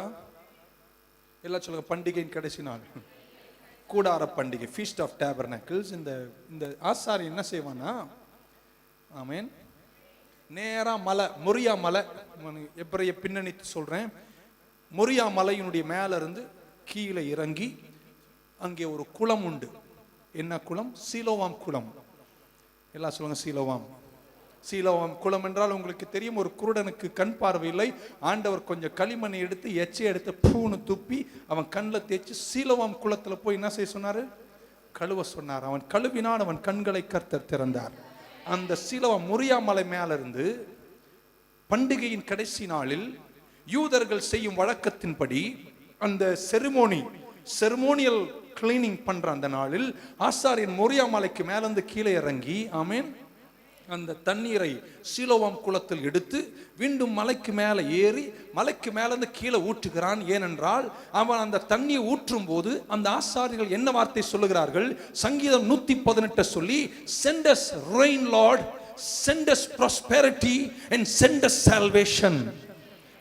எல்லாம் சொல்லுங்க, பண்டிகையின் கடைசி நாள், கூடார பண்டிகை, ஃபீஸ்ட் ஆஃப் டேபர்னாக்கிள்ஸ். இந்த ஆசாரி என்ன செய்வானா, ஆமென், நேரா மலை, மொரியா மலை, எப்பறைய பின்னணி சொல்றேன், மொரியா மலையினுடைய மேல இருந்து கீழே இறங்கி அங்கே ஒரு குளம் உண்டு. என்ன குளம்? சீலோவாம் குளம். எல்லாம் சொல்லுங்க சீலோவாம். சீலோவாம் குளம் என்றால் உங்களுக்கு தெரியும், ஒரு குருடனுக்கு கண் பார்வை இல்லை, ஆண்டவர் கொஞ்சம் களிமண்ணை எடுத்து எச்சை எடுத்து பூன்னு துப்பி அவன் கண்ணில் தேய்ச்சி சீலோவாம் குளத்துல போய் என்ன செய்ய சொன்னாரு? கழுவ சொன்னார். அவன் கழுவினான், அவன் கண்களை கர்த்தர் திறந்தார். அந்த சீலோவாம் மொரியா மலை மேல இருந்து பண்டிகையின் கடைசி நாளில் யூதர்கள் செய்யும் வழக்கத்தின்படி அந்த செரிமோனியல் கிளீனிங் பண்ற அந்த நாளில் ஆசாரியன் மொரியா மலைக்கு மேலிருந்து கீழே இறங்கி ஆமென் அந்த தண்ணீரை சீலோவாம் குளத்தில் எடுத்து மீண்டும் மலைக்கு மேலே ஏறி மலைக்கு மேலிருந்து கீழே ஊற்றுகிறான். ஏனென்றால் அவன் அந்த தண்ணியை ஊற்றும் போது அந்த ஆசாரியர்கள் என்ன வார்த்தை சொல்லுகிறார்கள்? சங்கீதம் 118 சொல்லி, send us rain Lord, send us prosperity and send us salvation.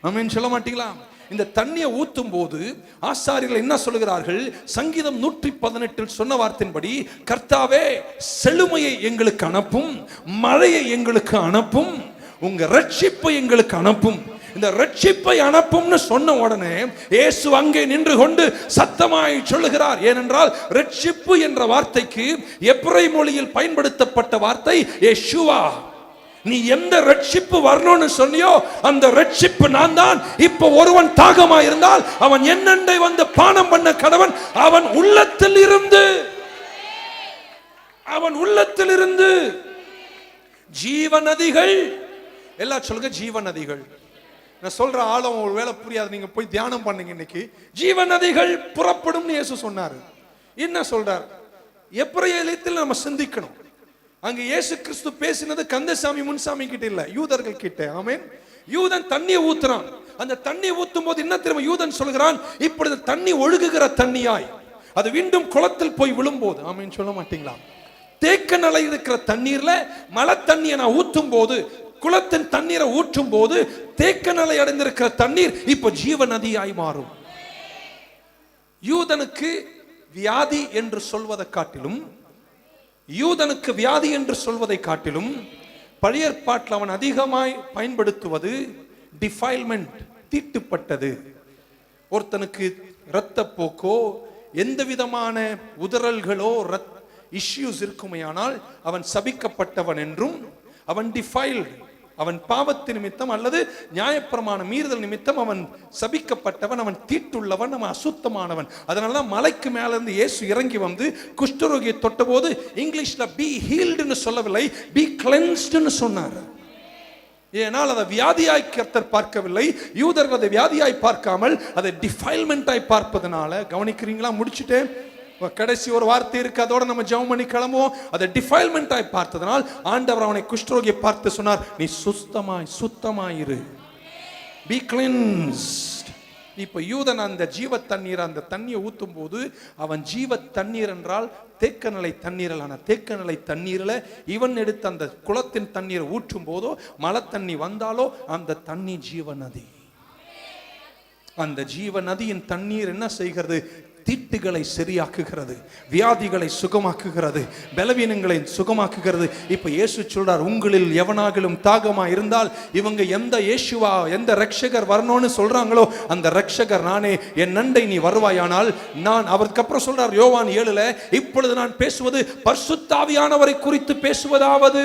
ஆமென் சொல்ல மாட்டீங்களா? இந்த தண்ணியை ஊத்தும் போது ஆசாரியர்கள் என்ன சொல்லுகிறார்கள்? சங்கீதம் 118 சொன்ன வார்த்தையின்படி, கர்த்தாவே செழுமையை எங்களுக்கு அனுப்பும், மழையை எங்களுக்கு அனுப்பும், உங்க ரட்சிப்பை எங்களுக்கு அனுப்பும். இந்த ரட்சிப்பை அனுப்பும்னு சொன்ன உடனே இயேசு அங்கே நின்று கொண்டு சத்தமாய் சொல்லுகிறார். ஏனென்றால் ரட்சிப்பு என்ற வார்த்தைக்கு எபிரேய மொழியில் பயன்படுத்தப்பட்ட வார்த்தை யெஷுவா. நீ எந்த ரட்சிப்பு வரணும்னு சொன்னியோ அந்த ரட்சிப்பு நான் தான். இப்ப ஒருவன் தாகமா இருந்தால் அவன் என்னண்டை வந்து பானம் பண்ண கடவன். அவன் உள்ளத்தில் இருந்து ஜீவ நதிகள், எல்லாம் சொல்லுங்க ஜீவ நதிகள். நான் சொல்ற ஆழம் ஒரு வேளை புரியாது, நீங்க போய் தியானம் பண்ணுங்க. இன்னைக்கு ஜீவ நதிகள் புறப்படும் இயேசு சொன்னாரு. என்ன சொல்றார்? எபிரேயத்தில் நம்ம சிந்திக்கணும். அங்க இயேசு கிறிஸ்து பேசினது கந்தசாமி முன்சாமி கிட்ட இல்ல, யூதர்கள் கிட்ட. ஆமென். யூதன் தண்ணியை ஊத்துறான். அந்த தண்ணி ஊத்தும் போது என்ன தெரியுமா யூதன் சொல்கிறான்? இப்பொழுது தண்ணி ஒழுகுகிற தண்ணியாய் அது மீண்டும் குளத்தில் போய் விழும்போது, ஆமென் சொல்ல மாட்டீங்களா? தேக்க நிலை இருக்கிற தண்ணீர்ல மழை தண்ணியை நான் ஊத்தும் போது, குளத்தின் தண்ணீரை ஊற்றும் போது தேக்க நிலை அடைந்திருக்கிற தண்ணீர் இப்ப ஜீவ நதியாய் மாறும். யூதனுக்கு வியாதி என்று சொல்வதை காட்டிலும், யூதனுக்கு வியாதி என்று சொல்வதை காட்டிலும் பழைய ஏற்பாட்டில் அவன் அதிகமாய் பயன்படுத்துவது டிஃபைல்மெண்ட், தீட்டுப்பட்டது. ஒருத்தனுக்கு இரத்த போக்கோ எந்த விதமான உதறல்களோ இஷ்யூஸ் இருக்குமையானால் அவன் சபிக்கப்பட்டவன் என்றும், அவன் டிஃபைல்டு, அவன் பாவத்து நிமித்தம் அல்லது நியாயப்பிரமாண மீறுதல் நிமித்தம் அவன் சபிக்கப்பட்டவன், அவன் தீட்டுள்ளவன், அவன் அசுத்தமானவன். அதனாலதான் மலைக்கு மேல இருந்து இயேசு இறங்கி வந்து குஷ்டரோகியை தொட்ட போது இங்கிலீஷ்ல பி ஹீல்டுன்னு சொல்லவில்லை, பி கிளென்ஸ்டுன்னு சொன்னார். ஏனால் அதை வியாதியாய் கர்த்தர் பார்க்கவில்லை. யூதர்கள் அதை வியாதியாய் பார்க்காமல் அதை டிஃபைல்மெண்டாய் பார்ப்பதனால, கவனிக்கிறீங்களா? முடிச்சுட்டேன். கடைசி ஒரு வார்த்தை இருக்கு, அதோட நம்ம ஜெபம் பண்ணி கிளம்புவோம். அதை டிஃபைல்மெண்டாய் பார்த்ததனால் ஆண்டவர் அவனை குஷ்டரோகியை பார்த்து சொன்னார், நீ சுத்தமாயிரு, பி கிளென்ஸ்ட். இப்ப யூதன் அந்த ஜீவ தண்ணீர், அந்த தண்ணியை ஊத்தும் போது அவன் ஜீவ தண்ணீர் என்றால் தேக்க நிலை தண்ணீரலான தேக்க நிலை தண்ணீர்ல இவன் எடுத்து அந்த குளத்தின் தண்ணீரை ஊற்றும் போதோ மழை தண்ணி வந்தாலோ அந்த தண்ணி ஜீவ நதி. அந்த ஜீவ நதியின் தண்ணீர் என்ன செய்கிறது? தீட்டுகளை சரியாக்குகிறது, வியாதிகளை சுகமாக்குகிறது, பலவீனங்களை சுகமாக்குகிறது. இப்ப இயேசு சொல்றார், உங்களில் எவனாகிலும் தாகமா இருந்தால், இவங்க எந்த இயேசுவா எந்த ரட்சகர் வரணும்னு சொல்றாங்களோ அந்த ரட்சகர் நானே, என் நண்டை நீ வருவாயானால் நான். அவருக்கு அப்புறம் சொல்றார் யோவான் 7ல, இப்பொழுது நான் பேசுவது பரிசுத்த ஆவியானவரை குறித்து பேசுவதாவது.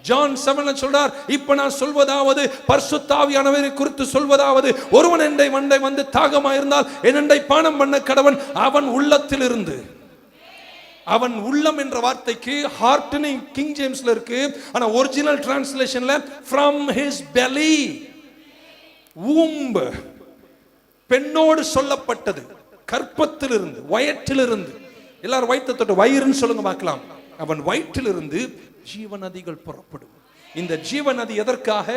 ஜான் 7ல சொல்றார், இப்ப நான் சொல்வதாவது பரிசுத்த ஆவியானவரை குறித்து சொல்வதாவது, ஒருவன் என்னை வந்து தாகமா இருந்தால் என்னை பானம் பண்ண கடவன், அவன் உள்ளத்தில் இருந்து. அவன் உள்ளம் என்ற வார்த்தைக்கு ஹார்ட் கிங் ஜேம்ஸ்ல இருக்கு, ஆனா original டிரான்ஸ்லேஷன்ல from his belly, womb, பெண்ணோடு சொல்லப்பட்டது, கற்பத்திலிருந்து, வயிற்றிலிருந்து. எல்லாரும் வயிற்றை தொட்டு வயிறுன்னு சொல்லுங்க பார்க்கலாம். அவன் வயிற்றிலிருந்து ஜீவநதிகள் புறப்படும். இந்த ஜீவநதி எதற்காக?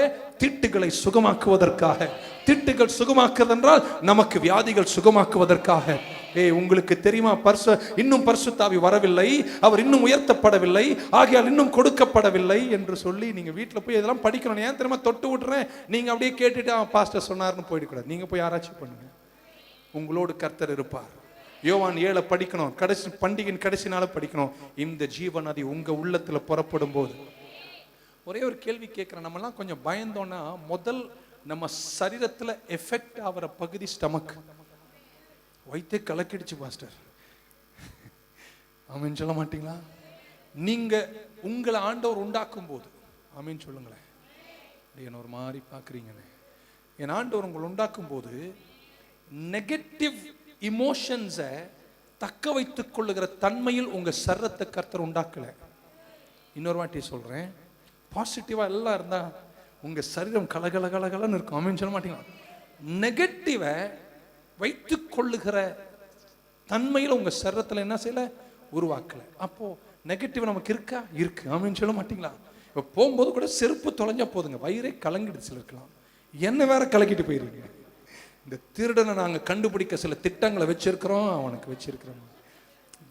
திட்டுகளை சுகமாக்குவதற்காக. திட்டுகள் சுகமாக்குவது என்றால் நமக்கு வியாதிகள் சுகமாக்குவதற்காக. உங்களுக்கு தெரியுமா, இன்னும் பரிசுத்த ஆவி வரவில்லை, அவர் இன்னும் உயர்த்தப்படவில்லை, ஆகையால் இன்னும் கொடுக்கப்படவில்லை என்று சொல்லி நீங்க வீட்டில் போய் இதெல்லாம் படிக்கணும். ஏன் தெரியுமா? தொட்டு விட்டுறேன், நீங்க அப்படியே கேட்டுட்டு பாஸ்டர் சொன்னார்னு போயிடக்கூடாது. நீங்க போய் ஆராய்ச்சி பண்ணுங்க, உங்களோடு கர்த்தர் இருப்பார். யோவான் 7 படிக்கணும், கடைசி பண்டிகையின் கடைசி நாள படிக்கணும். இந்த ஜீவநதி உங்க உள்ளத்துல புறப்படும் போது ஒரே ஒரு கேள்வி கேட்கிறேன். நம்மலாம் கொஞ்சம் பயந்தோம்னா, முதல் நம்ம சரீரத்துல எஃபெக்ட் ஆகிற பகுதி ஸ்டமக். வயிற்றே கலக்கிடுச்சு பாஸ்டர், ஆமீன் சொல்ல மாட்டீங்களா? நீங்க உங்களை ஆண்டவர் உண்டாக்கும் போது, ஆமீன் சொல்லுங்களேன். என்ன ஒரு மாதிரி பாக்குறீங்கன்னு. என் ஆண்டவர் உங்களை உண்டாக்கும் போது நெகட்டிவ் இமோஷன்ஸை தக்க வைத்துக் கொள்ளுகிற தன்மையில் உங்க சரீரத்தை கர்த்தர் உண்டாக்கல. இன்னொரு வாட்டி சொல்றேன், பாசிட்டிவா எல்லாம் இருந்தா உங்க சரீரம் கலகலகலகலன்னு இருக்கும். ஆமீன் சொல்ல மாட்டீங்களா? நெகட்டிவை வைத்துக் கொள்ளுகிற தன்மையில் உங்க சரீரத்தில் என்ன செய்யல? உருவாக்கல. அப்போ நெகட்டிவ் நமக்கு இருக்கா? இருக்கு. ஆமீன் சொல்ல மாட்டீங்களா? இப்போ போகும்போது கூட செருப்பு தொலைஞ்சா போதுங்க, வயிறே கலங்கிடுச்சு இருக்கலாம். என்ன வேற கலக்கிட்டு போயிருக்கீங்க. இந்த திருடனை நாங்கள் கண்டுபிடிக்க சில திட்டங்களை வச்சிருக்கிறோம், அவனுக்கு வச்சிருக்கிறோம்.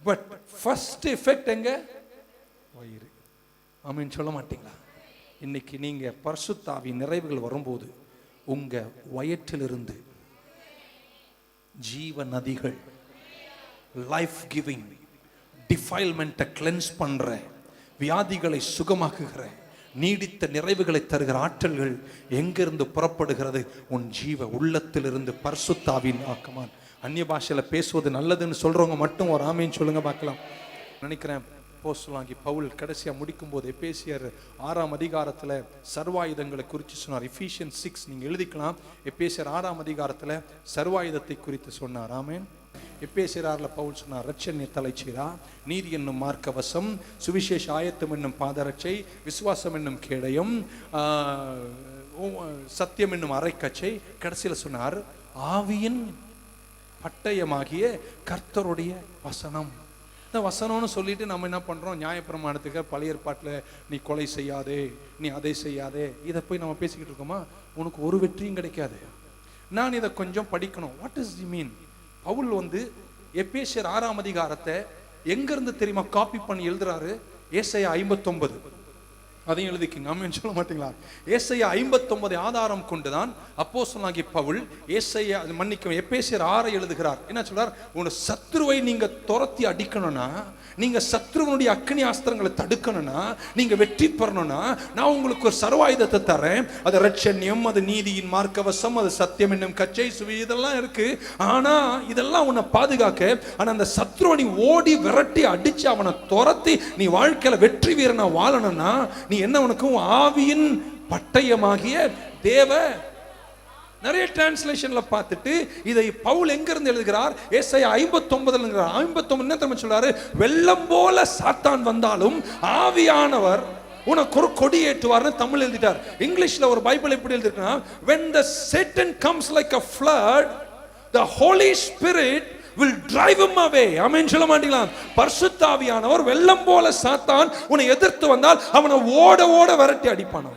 பட் ஃபர்ஸ்ட் எஃபெக்ட் எங்க? வயிறு. ஆமீன் சொல்ல மாட்டீங்களா? இன்னைக்கு நீங்க பரிசுத்த ஆவி நிறைவுகள் வரும்போது உங்க வயிற்றிலிருந்து ஜீவ நதிகள், லைஃப் கிவிங், டிஃபைல்மெண்ட்டை கிளென்ஸ் பண்ற, வியாதிகளை சுகமாக்குகிற, நீடித்த நிறைவுகளை தருகிற ஆற்றல்கள் எங்கிருந்து புறப்படுகிறது? உன் ஜீவ உள்ளத்திலிருந்து. பரிசுத்த ஆவியின் ஆக்கமான். அந்நிய பாஷையில பேசுவது நல்லதுன்னு சொல்றவங்க மட்டும் ஒரு ஆமீன் சொல்லுங்க பார்க்கலாம். நினைக்கிறேன் அப்போஸ்தலனாகிய பவுல் கடைசியா முடிக்கும் போது எபேசியர் 6ஆம் அதிகாரத்துல சர்வாயுதங்களை குறித்து சொன்னார். எபிசியன்ஸ் 6 நீங்க எழுதிக்கலாம். எபேசியர் 6ஆம் அதிகாரத்துல சர்வாயுதத்தை குறித்து சொன்னார். ஆமென். எபேசியர் 6ல பவுல் சொன்னார், இரட்சணிய தலைச்சீரா, நீதி என்னும் மார்க்கவசம், சுவிசேஷ ஆயத்தம் என்னும் பாதரட்சை, விசுவாசம் என்னும் கேடயம், சத்தியம் என்னும் அரைக்கச்சை. கடைசியில் சொன்னார், ஆவியின் பட்டயமாகிய கர்த்தருடைய வசனம். இந்த வசனம்னு சொல்லிட்டு நம்ம என்ன பண்றோம்? நியாயப்பிரமாணத்துக்கு பழைய ஏற்பாட்டில் நீ கொலை செய்யாதே, நீ அதை செய்யாதே, இதை போய் நம்ம பேசிக்கிட்டு இருக்கோமா? உனக்கு ஒரு வெற்றியும் கிடைக்காது. நான் இதை கொஞ்சம் படிக்கணும். வாட் இஸ் தி மீன்? பவுல் எபேசியர் 6ஆம் அதிகாரத்தை எங்கிருந்து தெரியுமா காப்பி பண்ணி எழுதுறாரு? ஏசாயா 59. அதையும் எழுதிக்கிங்க. ஆமென் சொல்ல மாட்டீங்களா? ஏசாயா 59 ஆதாரம் கொண்டுதான் அப்போஸ்தலனாகிய பவுல் எபேசியர் 6 எழுதுகிறார். என்ன சொல்றார்? உங்க சத்ருவை நீங்க துரத்தி அடிக்கணும்னா, நீங்க சத்ருவனுடைய அக்கினி ஆஸ்திரங்களை தடுக்கணும்னா, நீங்க வெற்றி பெறணும்னா, நான் உங்களுக்கு ஒரு சர்வாயுதத்தை தரேன். அது இரட்சணியம், அது நீதியின் மார்க்கவசம், அது சத்தியம் என்னும் கச்சை, சுவி, இதெல்லாம் இருக்கு. ஆனா இதெல்லாம் உன்னை பாதுகாக்க. ஆனா அந்த சத்ருவை ஓடி விரட்டி அடிச்சு அவனை துரத்தி நீ வாழ்க்கையில வெற்றி வீரனா வாழணும்னா, நீ என்ன உனக்கு ஆவியின் பட்டயமாகிய தேவ. நிறைய டிரான்ஸ்லேஷன்ல பார்த்துட்டு இதை பவுல் எங்க இருந்து எழுதுகிறார்? ஏசாயா 59 என்ன தெரியுமா சொல்றாரு? வெள்ளம் போல சாத்தான் வந்தாலும் ஆவியானவர் உனக்கு ஒரு கொடி ஏற்றுவார்னு தமிழ் எழுதிட்டார். இங்கிலீஷ்ல ஒரு பைபிள் எப்படி எழுதிருக்குன்னா, when the Satan comes like a flood, the Holy Spirit will drive him away. ஆமென் சொல்ல மாட்டீங்களா? பரிசுத்த ஆவியானவர் வெள்ளம் போல சாத்தான் உன்னை எதிர்த்து வந்தால் அவனை ஓட ஓட விரட்டி அடிப்பான்.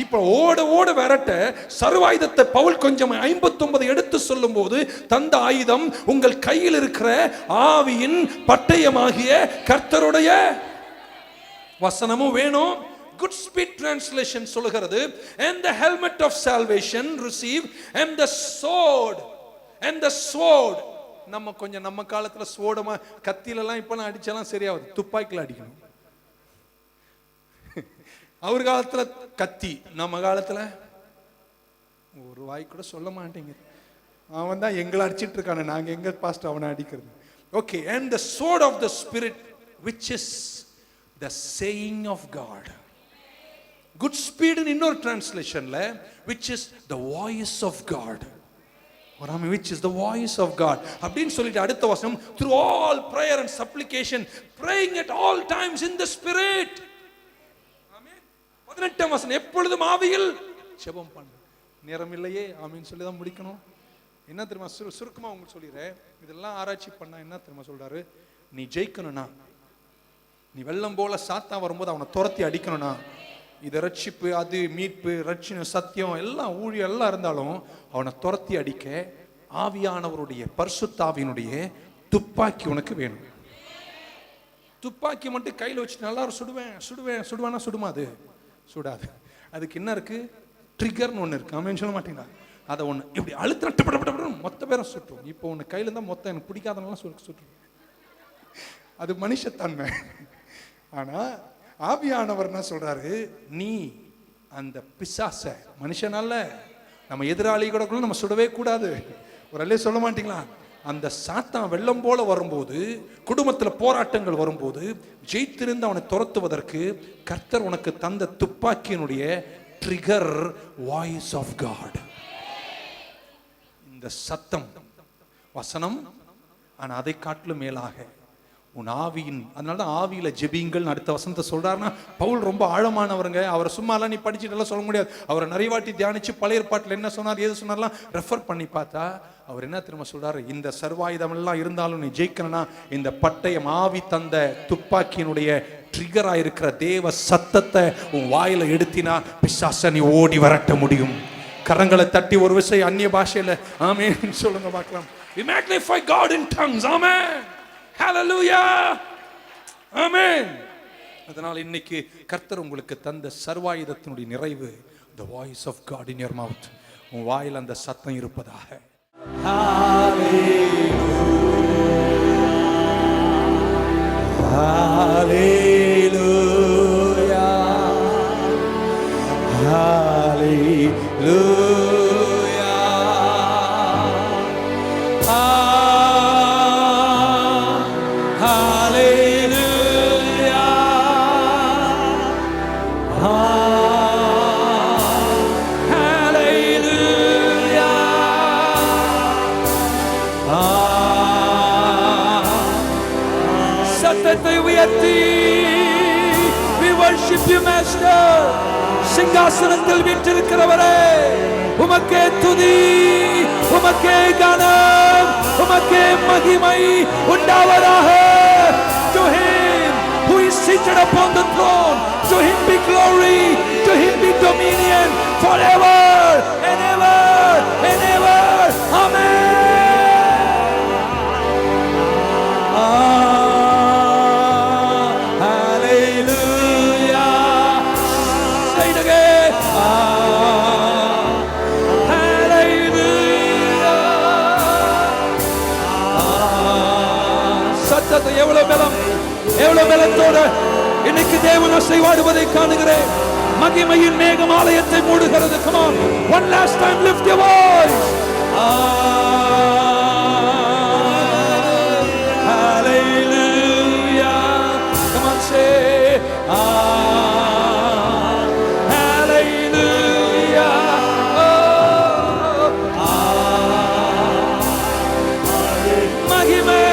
இப்ப ஓட ஓட விரட்ட சர்வாயுதத்தை பவுல் கொஞ்சம் 59 எடுத்து சொல்லும் போது, தந்த ஆயுதம் உங்கள் கையில் இருக்கிற ஆவியின் பட்டயமாகிய கர்த்தருடைய வசனமும் வேணும். Good Speed Translation சொல்லுகிறது, and the helmet of salvation receive, and the sword, and the sword. நம்ம காலத்துல சோடமா கத்திலெல்லாம் இப்பெல்லாம் அடிச்சாலாம் சரியாவது, துப்பாக்கில அடிக்கணும். அவர் காலத்துல கத்தி, நம்ம காலத்துல ஒரு வாய் கூட சொல்ல மாட்டேங்க. அவன் தான் எங்களை அடிச்சிட்டு இருக்கானே, நாங்க எங்க பாஸ்ட் அவனை அடிக்கிறது. Okay, and the sword of the spirit which is the saying of God. Good Speed in இன்னொரு டிரான்ஸ்லேஷன்ல which is the voice of God, or which is the voice of God அப்படின்னு சொல்லிட்டு அடுத்த வசனம், through all prayer and supplication praying at all times in the spirit. 18ஆம் வசனம், எப்பொழுதும் ஆவியில் ஜெபம் பண்ணு. நேரம் இல்லையே, ஆமீன் சொல்லி தான் முடிக்கணும். என்ன தெரியுமா, சுருக்கமா உங்களுக்கு சொல்லிடுறேன். இதெல்லாம் ஆராய்ச்சி பண்ணா என்ன தெரியுமா சொல்றாரு, நீ ஜெயிக்கணும்னா, நீ வெள்ளம் போல சாத்தான் வரும்போது அவனை துரத்தி அடிக்கணும்னா, இது ரட்சிப்பு, அது மீட்பு, ரட்சணம், சத்தியம் எல்லாம் ஊழியம் எல்லாம் இருந்தாலும் அவனை துரத்தி அடிக்க ஆவியானவருடைய பரிசுத்தாவியினுடைய துப்பாக்கி உனக்கு வேணும். துப்பாக்கி மட்டும் கையில் வச்சு நல்லா சுடுவேனா சுடுமா? அது சுடாது. அதுக்கு என்ன இருக்கு, ட்ரிகர்னு ஒன்று இருக்கு. ஆமென் சொல்ல மாட்டீங்களா? அதை ஒன்று இப்படி அழுத்தின மொத்த பேரும் சுட்டும். இப்போ ஒன்று கையில் இருந்தால் மொத்தம் எனக்கு பிடிக்காதனால சுட்டும். அது மனுஷத்தன்மை. ஆனால் ஆவியானவர் என்ன சொல்றாரு, நீ அந்த பிசாச, மனுஷனால நம்ம எதிராளி கூட நம்ம சுடவே கூடாது. ஒரு அல்லே சொல்ல மாட்டீங்களா? அந்த சாத்தான் வெள்ளம் போல வரும்போது, குடும்பத்தில் போராட்டங்கள் வரும்போது ஜெயித்திருந்து அவனை துரத்துவதற்கு கர்த்தர் உனக்கு தந்த துப்பாக்கியினுடைய ட்ரிகர் வாய்ஸ் ஆஃப் காட். இந்த சத்தம் வசனம். ஆனா அதை காட்டிலும் மேலாக உன் ஆவியின், அதனாலதான் ஆவியில ஜெபிங்கள் அடுத்த வசனத்தை சொல்றாருன்னா, பவுல் ரொம்ப ஆழமானவருங்க. அவரை சும்மாலாம் நீ படிச்சுட்டு சொல்ல முடியாது. அவரை நிறைய வாட்டி தியானிச்சு பழைய ஏற்பாட்டில் என்ன சொன்னார், ஏது சொன்னார்லாம் ரெஃபர் பண்ணி பார்த்தா அவர் என்ன திரும்ப சொல்றாரு, இந்த சர்வாயுதம் எல்லாம் இருந்தாலும் நீ ஜெயிக்கணும்னா இந்த பட்டயம், ஆவி தந்த துப்பாக்கியினுடைய ட்ரிகரா இருக்கிற தேவ சத்தத்தை உன் வாயில எடுத்தினா பிசாச நீ ஓடி வரட்ட முடியும். கரங்களை தட்டி ஒரு விஷயம் அந்நிய பாஷையில ஆமென் சொல்லுங்க பார்க்கலாம். We magnify God in tongues. Amen. Hallelujah. Amen. அதனால இன்னைக்கு கர்த்தர் உங்களுக்கு தந்த சர்வாயுதத்தினுடைய நிறைவு, the voice of God in your mouth. உன் வாயில் அந்த சத்தம் இருப்பதாக. Hallelujah. Hallelujah. Hallelujah. We worship you, Master. சிங்காசனத்தில் வீற்றிருக்கிறவரே, உமக்கே துதி, உமக்கே கனம், உமக்கே மகிமை உண்டாவதாக. To him who is seated upon the throne, to him be glory, to him be dominion forever and ever and ever. Amen. எவ்வளவு பலத்தோடு இன்னைக்கு தேவன் அசைவாடுவதை காணுகிறேன். மகிமையின் மேகம் ஆலயத்தை மூடுகிறது. Come on, one last time, lift your voice. Hallelujah. Come on, say hallelujah. மகிமை,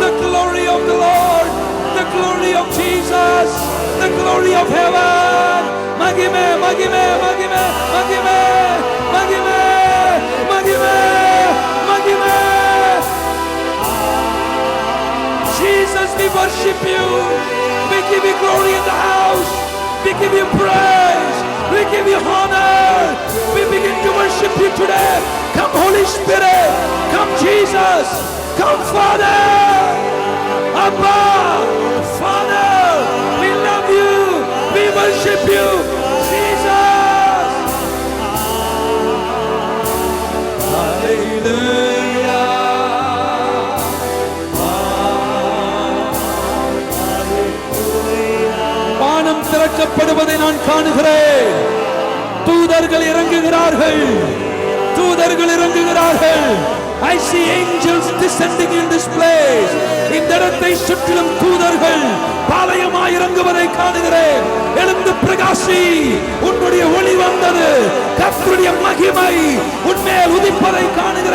the glory of the Lord, the glory of Jesus, the glory of heaven. மகிமை, மகிமை, மகிமை, மகிமை, மகிமை, மகிமை, மகிமை. Jesus, we worship you. We give you glory in the house. We give you praise. We give you honor. We begin to worship you today. Come Holy Spirit. Come Jesus. Come Father. Abba. Father. We love you. We worship you. Jesus. Hallelujah. வானம் திறக்கப்படுவதை நான் காணுகிறேன். தூதர்கள் இறங்குகிறார்கள். தூதர்கள் இறங்குகிறார்கள். I see angels descending in this place. இந்த இடத்தை சுற்றிலும் தூதர்கள் பாளையமாய் இறங்குவதை காணுகிறேன். எழுந்து பிரகாசி. உன்னுடைய ஒளி வந்தது. கர்த்தருடைய மகிமை உன்மேல் உதிப்பதை காணுகிறேன்.